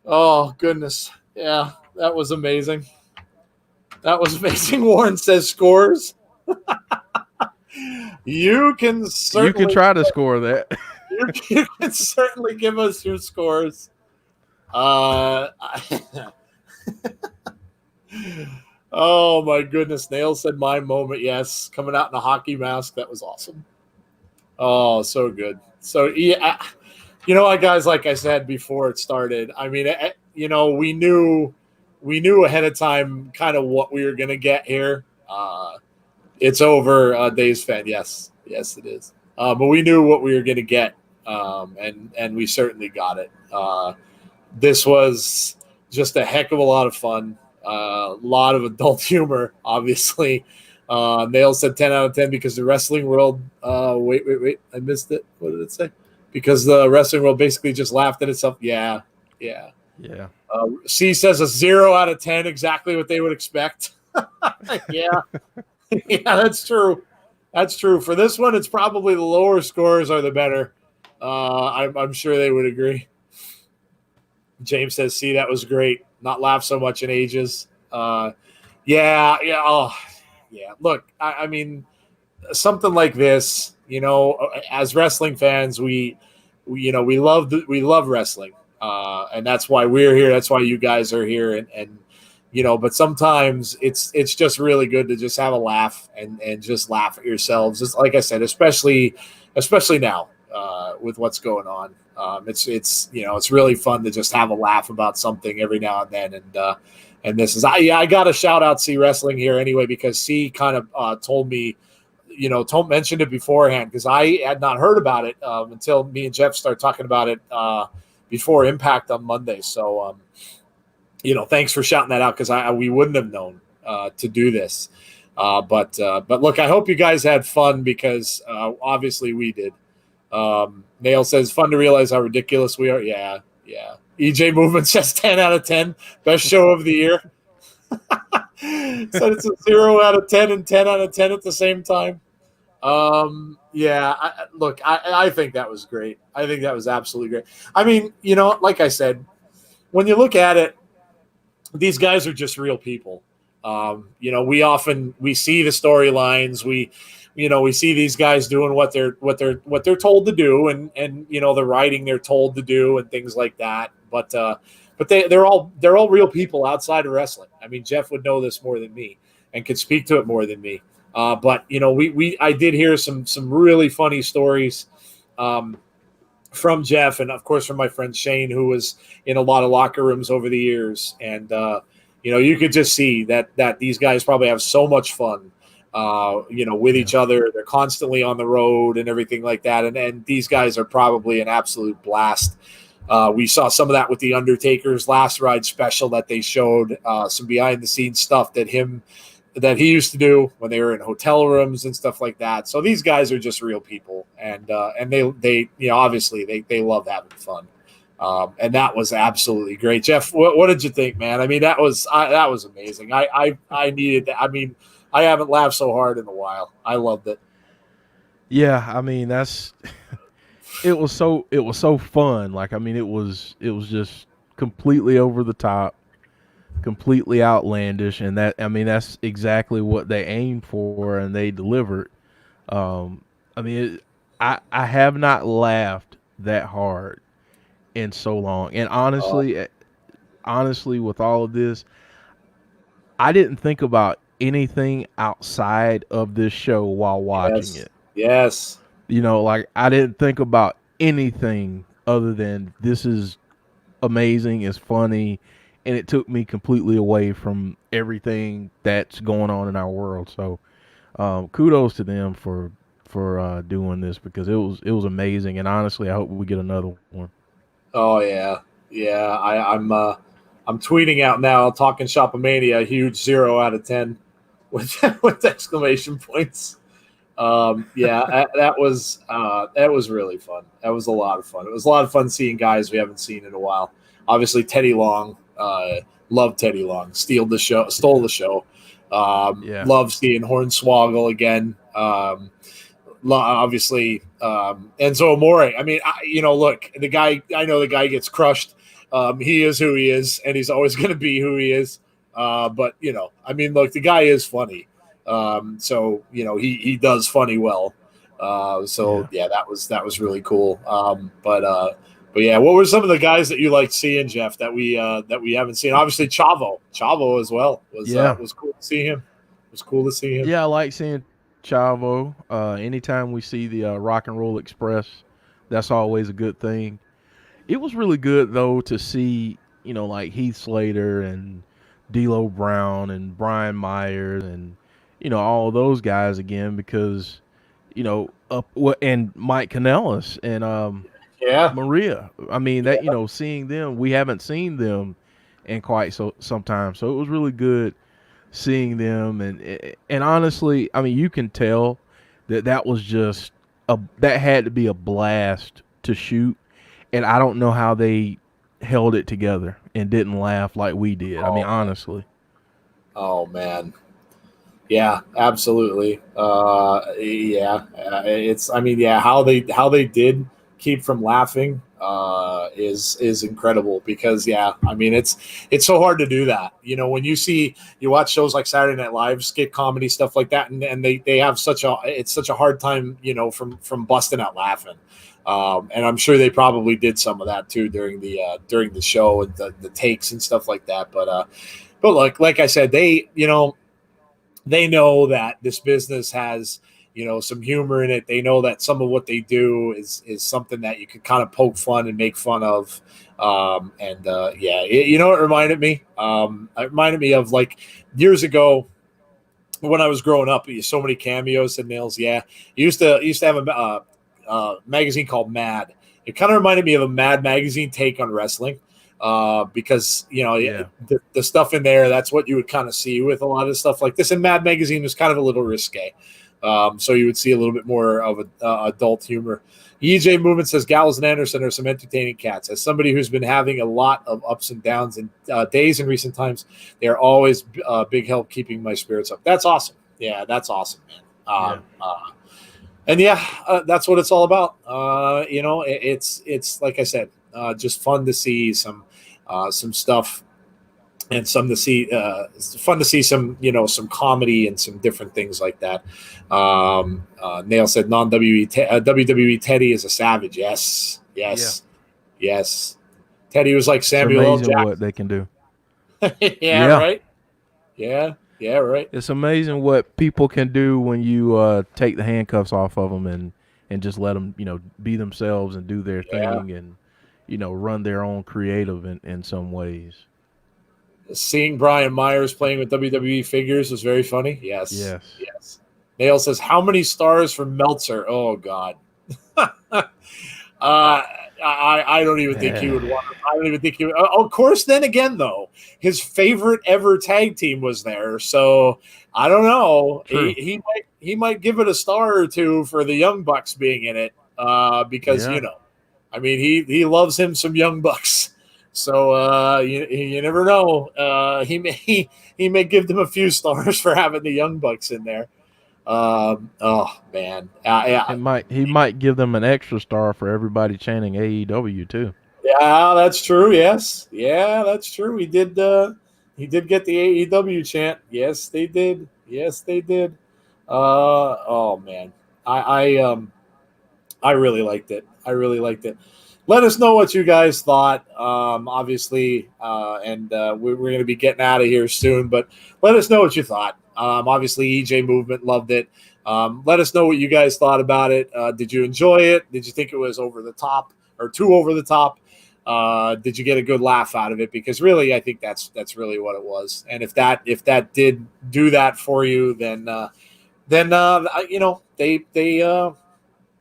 Oh, goodness. Yeah, that was amazing. That was amazing. Warren says scores. You can try to score that. You can certainly give us your scores. Oh, my goodness. Nail said my moment. Yes. Coming out in a hockey mask. That was awesome. Oh, so good. So, yeah, you know what, guys, like I said before it started, I mean, you know, we knew ahead of time kind of what we were going to get here. It's over, Dave's fan. Yes, it is. But we knew what we were going to get, and we certainly got it. This was just a heck of a lot of fun. A lot of adult humor, obviously. Nail said 10 out of 10 because the wrestling world. Wait, I missed it. What did it say? Because the wrestling world basically just laughed at itself. Yeah. C says a 0 out of 10, exactly what they would expect. Yeah, that's true. That's true. For this one, it's probably the lower scores are the better. I'm sure they would agree. James says, "See, that was great. Not laugh so much in ages." Yeah. Oh, yeah. Look, I mean, something like this, you know, as wrestling fans, we love wrestling, and that's why we're here. That's why you guys are here, and you know. But sometimes it's just really good to just have a laugh and just laugh at yourselves. Just like I said, especially especially now with what's going on. It's really fun to just have a laugh about something every now and then. And this is I got to shout out C Wrestling here anyway, because C kind of told me, mentioned it beforehand, because I had not heard about it until me and Jeff started talking about it before Impact on Monday. So, thanks for shouting that out, because we wouldn't have known to do this. But look, I hope you guys had fun, because obviously we did. Nail says, fun to realize how ridiculous we are. Yeah. EJ Movement says 10 out of 10. Best show of the year. Said it's a 0 out of 10 and 10 out of 10 at the same time. I think that was great. I think that was absolutely great. I mean, like I said, when you look at it, these guys are just real people. We see the storylines. We see these guys doing what they're told to do, and the writing they're told to do and things like that. But they're all real people outside of wrestling. I mean, Jeff would know this more than me and could speak to it more than me. But I did hear some really funny stories from Jeff, and of course from my friend Shane, who was in a lot of locker rooms over the years. And you could just see that these guys probably have so much fun, with each other. They're constantly on the road and everything like that. And these guys are probably an absolute blast. We saw some of that with the Undertaker's Last Ride special that they showed, some behind the scenes stuff that he used to do when they were in hotel rooms and stuff like that. So these guys are just real people, and they obviously they love having fun. And that was absolutely great. Jeff, what did you think, man? I mean, that was amazing. I needed that. I mean, I haven't laughed so hard in a while. I loved it. Yeah, I mean, it was so fun. Like, I mean, it was just completely over the top, completely outlandish, and that's exactly what they aimed for, and they delivered. I mean, I have not laughed that hard in so long, and honestly, with all of this, I didn't think about anything outside of this show while watching it. Yes. Like, I didn't think about anything other than this is amazing, it's funny, and it took me completely away from everything that's going on in our world. So kudos to them for doing this, because it was amazing, and honestly, I hope we get another one. Oh yeah. I'm tweeting out now, talking shop A-Mania, a huge 0 out of 10 with exclamation points. That was really fun. That was a lot of fun. It was a lot of fun seeing guys we haven't seen in a while. Obviously, Teddy Long, loved Teddy Long, stole the show. Love seeing Hornswoggle again. Obviously, Enzo Amore. I mean, look, the guy. I know the guy gets crushed. He is who he is, and he's always going to be who he is. But I mean, look, the guy is funny. So he does funny well. That was really cool. But yeah, what were some of the guys that you liked seeing, Jeff, that we haven't seen? Obviously, Chavo as well was cool to see him. It was cool to see him. Yeah, I like seeing Chavo. Anytime we see the Rock and Roll Express, that's always a good thing. It was really good though to see, like Heath Slater and D'Lo Brown and Brian Myers and all those guys again, because and Mike Kanellis and Maria. I mean, seeing them, we haven't seen them in quite some time, so it was really good seeing them. And honestly, I mean, you can tell that was just that had to be a blast to shoot, and I don't know how they held it together and didn't laugh like we did. I mean, honestly. Oh man. Yeah, absolutely. How they did keep from laughing is incredible, because I mean, it's so hard to do that. When you watch shows like Saturday Night Live, skit comedy, stuff like that, and they have such a hard time, from busting out laughing. And I'm sure they probably did some of that too during the show and the takes and stuff like that. But like I said, they know that this business has, some humor in it. They know that some of what they do is something that you can kind of poke fun and make fun of. It reminded me. It reminded me of like years ago when I was growing up. So many cameos and Nails. Yeah, used to have a magazine called Mad. It kind of reminded me of a Mad magazine take on wrestling. Because the stuff in there, that's what you would kind of see with a lot of stuff like this. And Mad Magazine was kind of a little risque, so you would see a little bit more of adult humor. EJ Movement says Gallows and Anderson are some entertaining cats. As somebody who's been having a lot of ups and downs and days in recent times, they are always big help keeping my spirits up. That's awesome. Yeah, that's awesome, man. That's what it's all about. It's like I said, just fun to see some stuff, and fun to see some comedy and some different things like that. Nail said WWE Teddy is a savage. Yes. Teddy was like Samuel L. It's amazing Jackson. what they can do. Right. Yeah, right. It's amazing what people can do when you take the handcuffs off of them and just let them, be themselves and do their thing and, run their own creative in some ways. Seeing Brian Myers playing with WWE figures was very funny. Yes. Nail says, how many stars for Meltzer? Oh, God. I don't even think he would want to. I don't even think he would. Of course, then again, though, his favorite ever tag team was there. So I don't know. He might give it a star or two for the Young Bucks being in it because, he loves him some Young Bucks. So you never know. He may give them a few stars for having the Young Bucks in there. Oh man, He might give them an extra star for everybody chanting AEW too. Yeah, that's true. Yes, yeah, that's true. He did get the AEW chant. Yes, they did. Oh man, I really liked it. Let us know what you guys thought. Obviously, we're going to be getting out of here soon, but let us know what you thought. Obviously, EJ Movement loved it. Let us know what you guys thought about it. Did you enjoy it? Did you think it was over the top or too over the top? Did you get a good laugh out of it? Because really, I think that's really what it was. And if that did do that for you, then they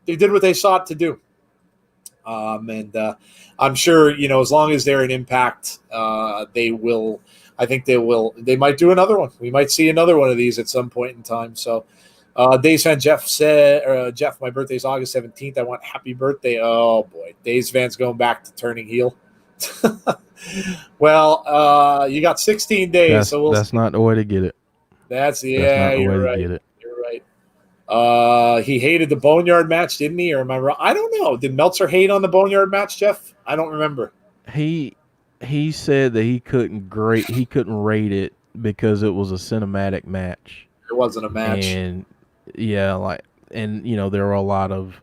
did what they sought to do. I'm sure, as long as they're an Impact, they will. I think they will. They might do another one. We might see another one of these at some point in time. So, Days fan Jeff said, Jeff, my birthday's August 17th. I want happy birthday. Oh boy, Days fan's going back to turning heel. Well, you got 16 days, that's not the way to get it. You're right. He hated the Boneyard match, didn't he? Or am I wrong? I don't know. Did Meltzer hate on the Boneyard match, Jeff? I don't remember. He said that he couldn't rate it because it was a cinematic match. It wasn't a match. And there were a lot of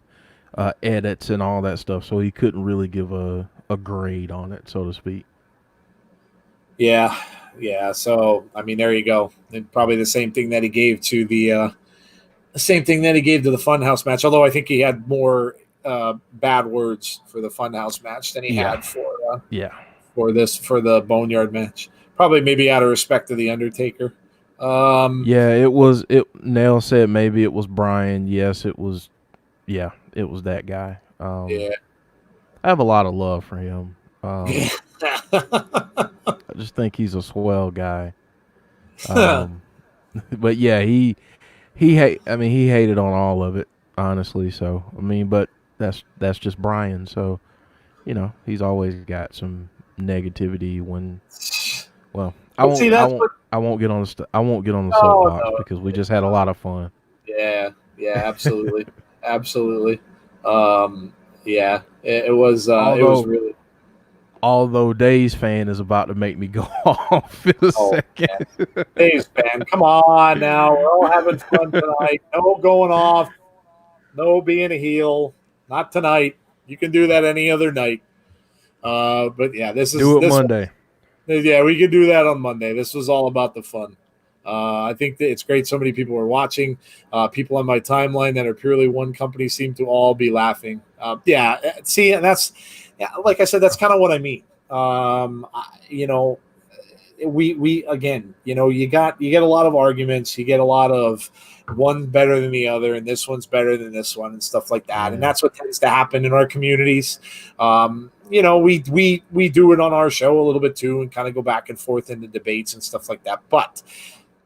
edits and all that stuff, so he couldn't really give a grade on it, so to speak. Yeah. So there you go. And probably the same thing that he gave to the Funhouse match. Although I think he had more bad words for the Funhouse match than he had for the Boneyard match. Probably maybe out of respect to the Undertaker. Nail said maybe it was Brian. Yes, it was. Yeah, it was that guy. I have a lot of love for him. I just think he's a swell guy. But yeah, he hated on all of it, honestly. So but that's just Brian. So he's always got some negativity when. Well, I won't get on the soapbox because we just had a lot of fun. Yeah, absolutely, absolutely. It was. It was really. Although Days fan is about to make me go off in a second. Man. Days fan, come on now. We're all having fun tonight. No going off. No being a heel. Not tonight. You can do that any other night. But yeah, this is Monday. Yeah, we can do that on Monday. This was all about the fun. I think that it's great so many people are watching. People on my timeline that are purely one company seem to all be laughing. See, and that's, like I said, that's kind of what I mean. We again, you get a lot of arguments. You get a lot of one better than the other, and this one's better than this one, and stuff like that. Yeah. And that's what tends to happen in our communities. We do it on our show a little bit too, and kind of go back and forth into debates and stuff like that. But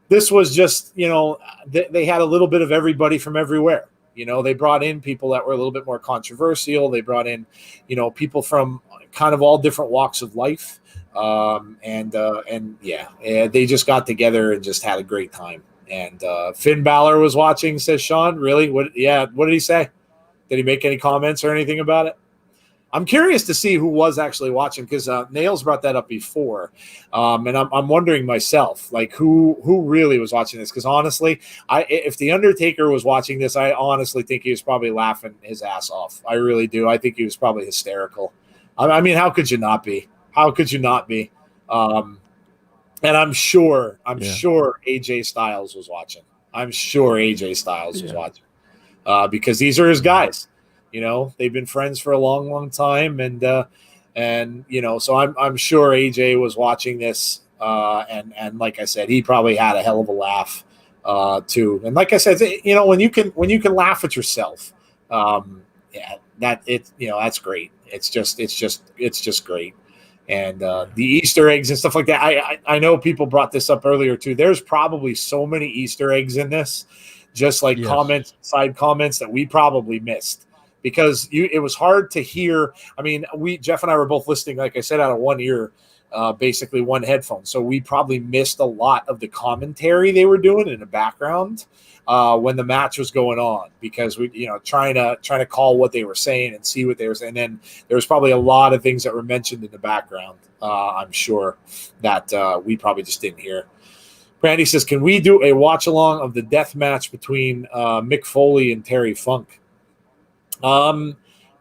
this was just, they had a little bit of everybody from everywhere. They brought in people that were a little bit more controversial. They brought in, people from kind of all different walks of life. They just got together and just had a great time. And Finn Balor was watching, says Sean. Really? What did he say? Did he make any comments or anything about it? I'm curious to see who was actually watching, because Nails brought that up before, and I'm wondering myself, like who really was watching this? Because honestly, if the Undertaker was watching this, I honestly think he was probably laughing his ass off. I really do. I think he was probably hysterical. I mean, how could you not be? How could you not be? And I'm sure AJ Styles was watching. I'm sure AJ Styles was watching, because these are his guys. They've been friends for a long, long time, and so I'm sure AJ was watching this, and like I said, he probably had a hell of a laugh too. And like I said, when you can laugh at yourself, that's great. It's just great. And the Easter eggs and stuff like that. I know people brought this up earlier too. There's probably so many Easter eggs in this, just like side comments that we probably missed. Because it was hard to hear. I mean, Jeff and I were both listening, like I said, out of one ear, basically one headphone. So we probably missed a lot of the commentary they were doing in the background when the match was going on, because we, trying to call what they were saying and see what they were saying. And then there was probably a lot of things that were mentioned in the background. I'm sure that we probably just didn't hear. Brandy says, "Can we do a watch along of the death match between Mick Foley and Terry Funk?"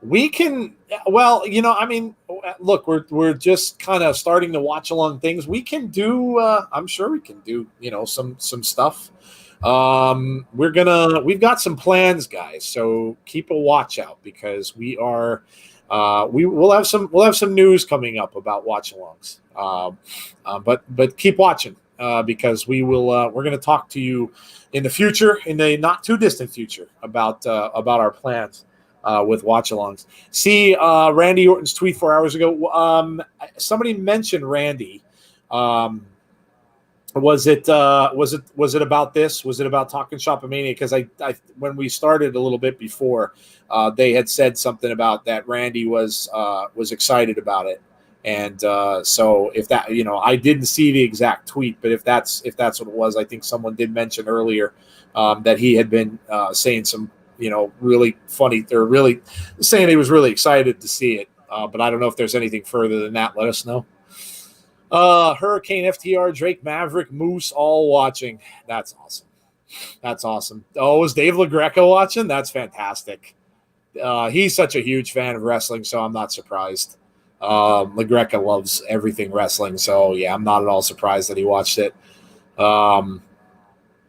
We can, look, we're just kind of starting to watch along things. We can do, I'm sure we can do, some stuff. We've got some plans, guys. So keep a watch out, because we'll have some news coming up about watch alongs. But keep watching, because we're going to talk to you in the future, in the not too distant future, about our plans. With watch-alongs. See Randy Orton's tweet 4 hours ago. Somebody mentioned Randy. Was it about this? Was it about Talking Shop A-Mania? Because I when we started a little bit before, they had said something about that Randy was excited about it. And so if that, I didn't see the exact tweet, but if that's what it was, I think someone did mention earlier that he had been saying some, really funny. They're really saying he was really excited to see it. But I don't know if there's anything further than that. Let us know. Hurricane, FTR, Drake, Maverick, Moose, all watching. That's awesome. Oh, is Dave LaGreca watching? That's fantastic. He's such a huge fan of wrestling, so I'm not surprised. LaGreca loves everything wrestling, so yeah, I'm not at all surprised that he watched it.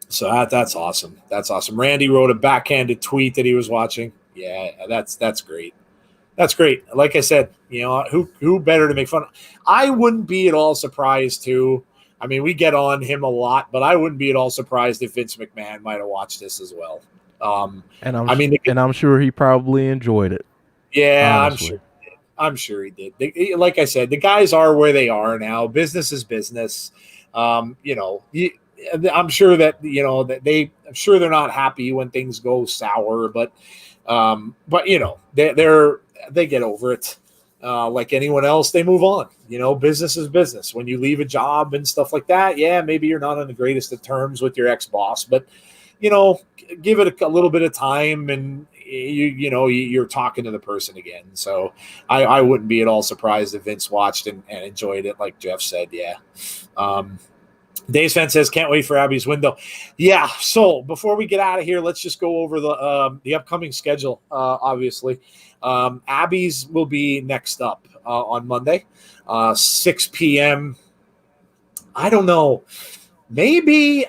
So that's awesome. That's awesome. Randy wrote a backhanded tweet that he was watching. Yeah, that's great. That's great. Like I said, who better to make fun of? I wouldn't be at all surprised too. I mean, we get on him a lot, but I wouldn't be at all surprised if Vince McMahon might have watched this as well. I'm sure he probably enjoyed it. Yeah, honestly. I'm sure he did. Like I said, the guys are where they are now. Business is business. I'm sure that I'm sure they're not happy when things go sour, but they get over it. Like anyone else, they move on. Business is business. When you leave a job and stuff like that, yeah, maybe you're not on the greatest of terms with your ex-boss, but give it a little bit of time, and you're talking to the person again. So I wouldn't be at all surprised if Vince watched and enjoyed it, like Jeff said. Yeah. Dave's fan says, "Can't wait for Abby's window." Yeah. So before we get out of here, let's just go over the upcoming schedule. Obviously, Abby's will be next up on Monday, 6 p.m. I don't know. Maybe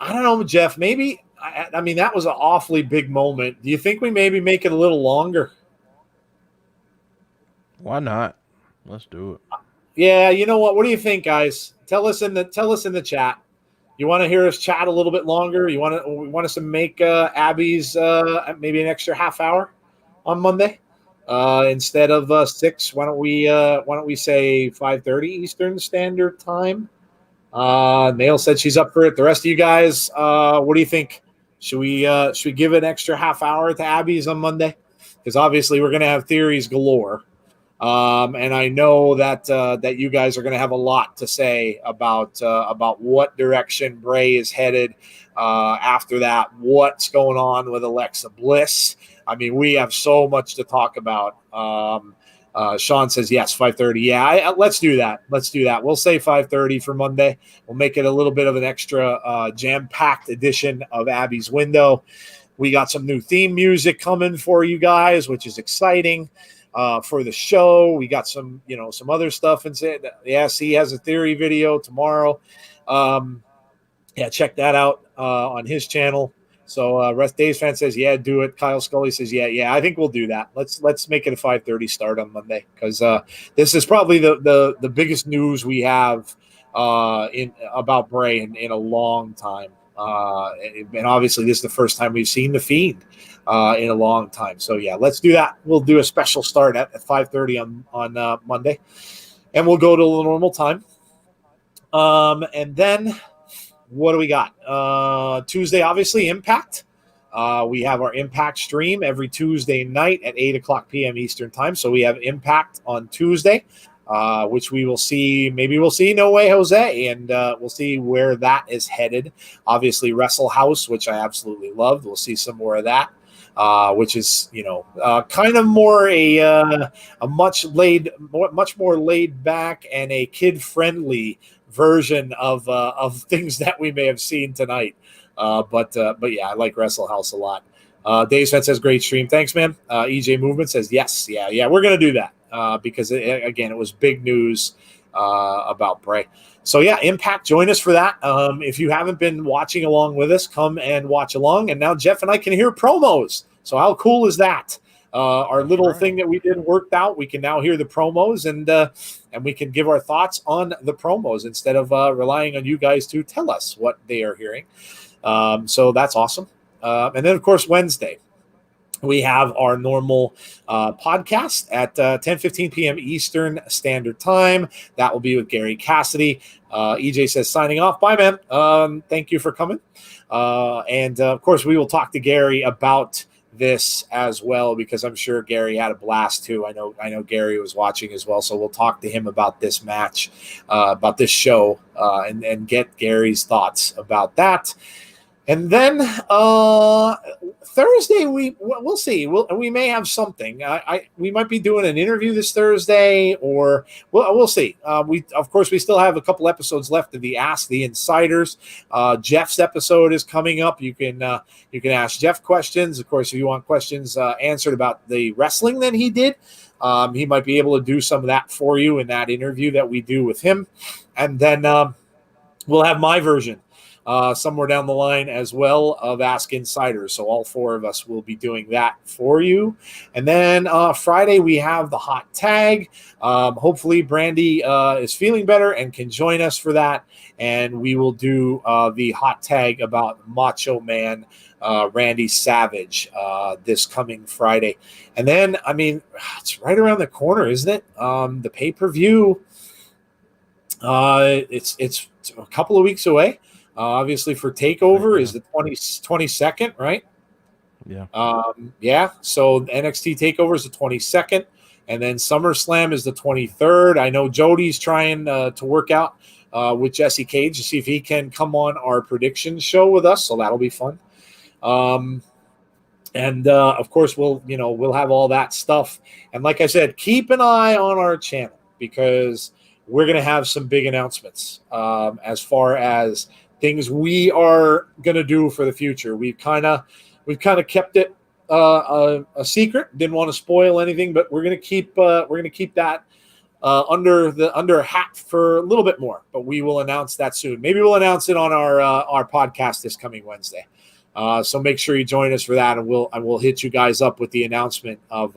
I don't know, Jeff. Maybe I mean that was an awfully big moment. Do you think we maybe make it a little longer? Why not? Let's do it. Yeah, you know what? What do you think, guys? Tell us in the chat. You want to hear us chat a little bit longer? We want us to make Abby's maybe an extra half hour on Monday instead of 6? Why don't we say 5:30 Eastern Standard Time? Nail said she's up for it. The rest of you guys, what do you think? Should we give an extra half hour to Abby's on Monday? Because obviously we're going to have theories galore. And I know that you guys are going to have a lot to say about what direction Bray is headed after that. What's going on with Alexa Bliss? I mean, we have so much to talk about. Sean says yes, 5:30. Yeah, let's do that. Let's do that. We'll say 5:30 for Monday. We'll make it a little bit of an extra jam-packed edition of Abby's Window. We got some new theme music coming for you guys, which is exciting. For the show, we got some other stuff and said, yes, he has a theory video tomorrow. Check that out on his channel. So Rest Days fan says, yeah, do it. Kyle Scully says, yeah, I think we'll do that. Let's make it a 5:30 start on Monday because this is probably the biggest news we have about Bray in a long time. And obviously this is the first time we've seen the Fiend in a long time. So yeah, let's do that. We'll do a special start at 5:30 on Monday, and we'll go to the normal time. And then what do we got? Tuesday, obviously Impact. We have our Impact stream every Tuesday night at 8:00 p.m. Eastern time. So we have Impact on Tuesday. Which we will see. Maybe we'll see No Way Jose, and we'll see where that is headed. Obviously, Wrestle House, which I absolutely loved. We'll see some more of that, which is kind of more a much more laid back and a kid friendly version of things that we may have seen tonight. But yeah, I like Wrestle House a lot. Dave Sven says great stream. Thanks, man. EJ Movement says yes. Yeah. We're gonna do that. Because it was big news about Bray. So yeah, Impact, join us for that. If you haven't been watching along with us, come and watch along. And now Jeff and I can hear promos. So how cool is that? Our little thing that we did worked out. We can now hear the promos and we can give our thoughts on the promos instead of relying on you guys to tell us what they are hearing. So that's awesome. And then of course Wednesday, we have our normal podcast at 10:15 p.m. Eastern Standard Time. That will be with Gary Cassidy. EJ says, signing off. Bye, man. Thank you for coming. And of course, we will talk to Gary about this as well, because I'm sure Gary had a blast too. I know Gary was watching as well. So we'll talk to him about this match, about this show, and get Gary's thoughts about that. And then Thursday, we'll see. We may have something. We might be doing an interview this Thursday, or we'll see. We still have a couple episodes left of the Ask the Insiders. Jeff's episode is coming up. You can ask Jeff questions. Of course, if you want questions answered about the wrestling that he did, he might be able to do some of that for you in that interview that we do with him. And then we'll have my version somewhere down the line as well of Ask Insiders. So all four of us will be doing that for you. And then Friday, we have the hot tag. Hopefully Brandy is feeling better and can join us for that. And we will do the hot tag about Macho Man Randy Savage this coming Friday. And then, I mean, it's right around the corner, isn't it? The pay-per-view, it's a couple of weeks away. Obviously for TakeOver is the 22nd, right? Yeah. So NXT TakeOver is the 22nd, and then SummerSlam is the 23rd. I know Jody's trying to work out with Jesse Cage to see if he can come on our prediction show with us. So that'll be fun. And of course we'll have all that stuff. And like I said, keep an eye on our channel, because we're going to have some big announcements as far as things we are going to do for the future. We've kind of kept it a secret. Didn't want to spoil anything, but we're going to keep that under a hat for a little bit more, but we will announce that soon. Maybe we'll announce it on our podcast this coming Wednesday. So make sure you join us for that, and we'll hit you guys up with the announcement of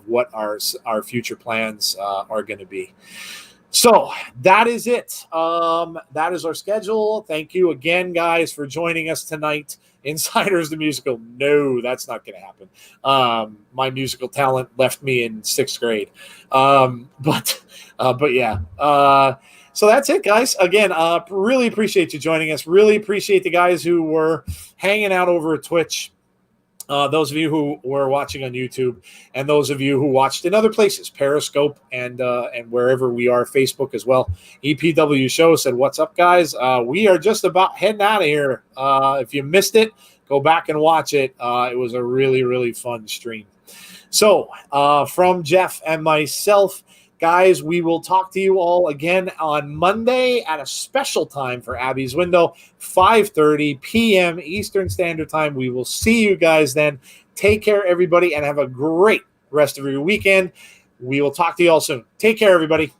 what our future plans are going to be. So that is it. That is our schedule. Thank you again, guys, for joining us tonight. Insiders the Musical. No, that's not going to happen. My musical talent left me in 6th grade. But yeah. So that's it, guys. Again, really appreciate you joining us. Really appreciate the guys who were hanging out over at Twitch. Those of you who were watching on YouTube, and those of you who watched in other places, Periscope and wherever we are, Facebook as well. EPW Show said, "What's up, guys? We are just about heading out of here. If you missed it, go back and watch it. It was a really, really fun stream." So from Jeff and myself, guys, we will talk to you all again on Monday at a special time for Abby's Window, 5:30 p.m. Eastern Standard Time. We will see you guys then. Take care, everybody, and have a great rest of your weekend. We will talk to you all soon. Take care, everybody.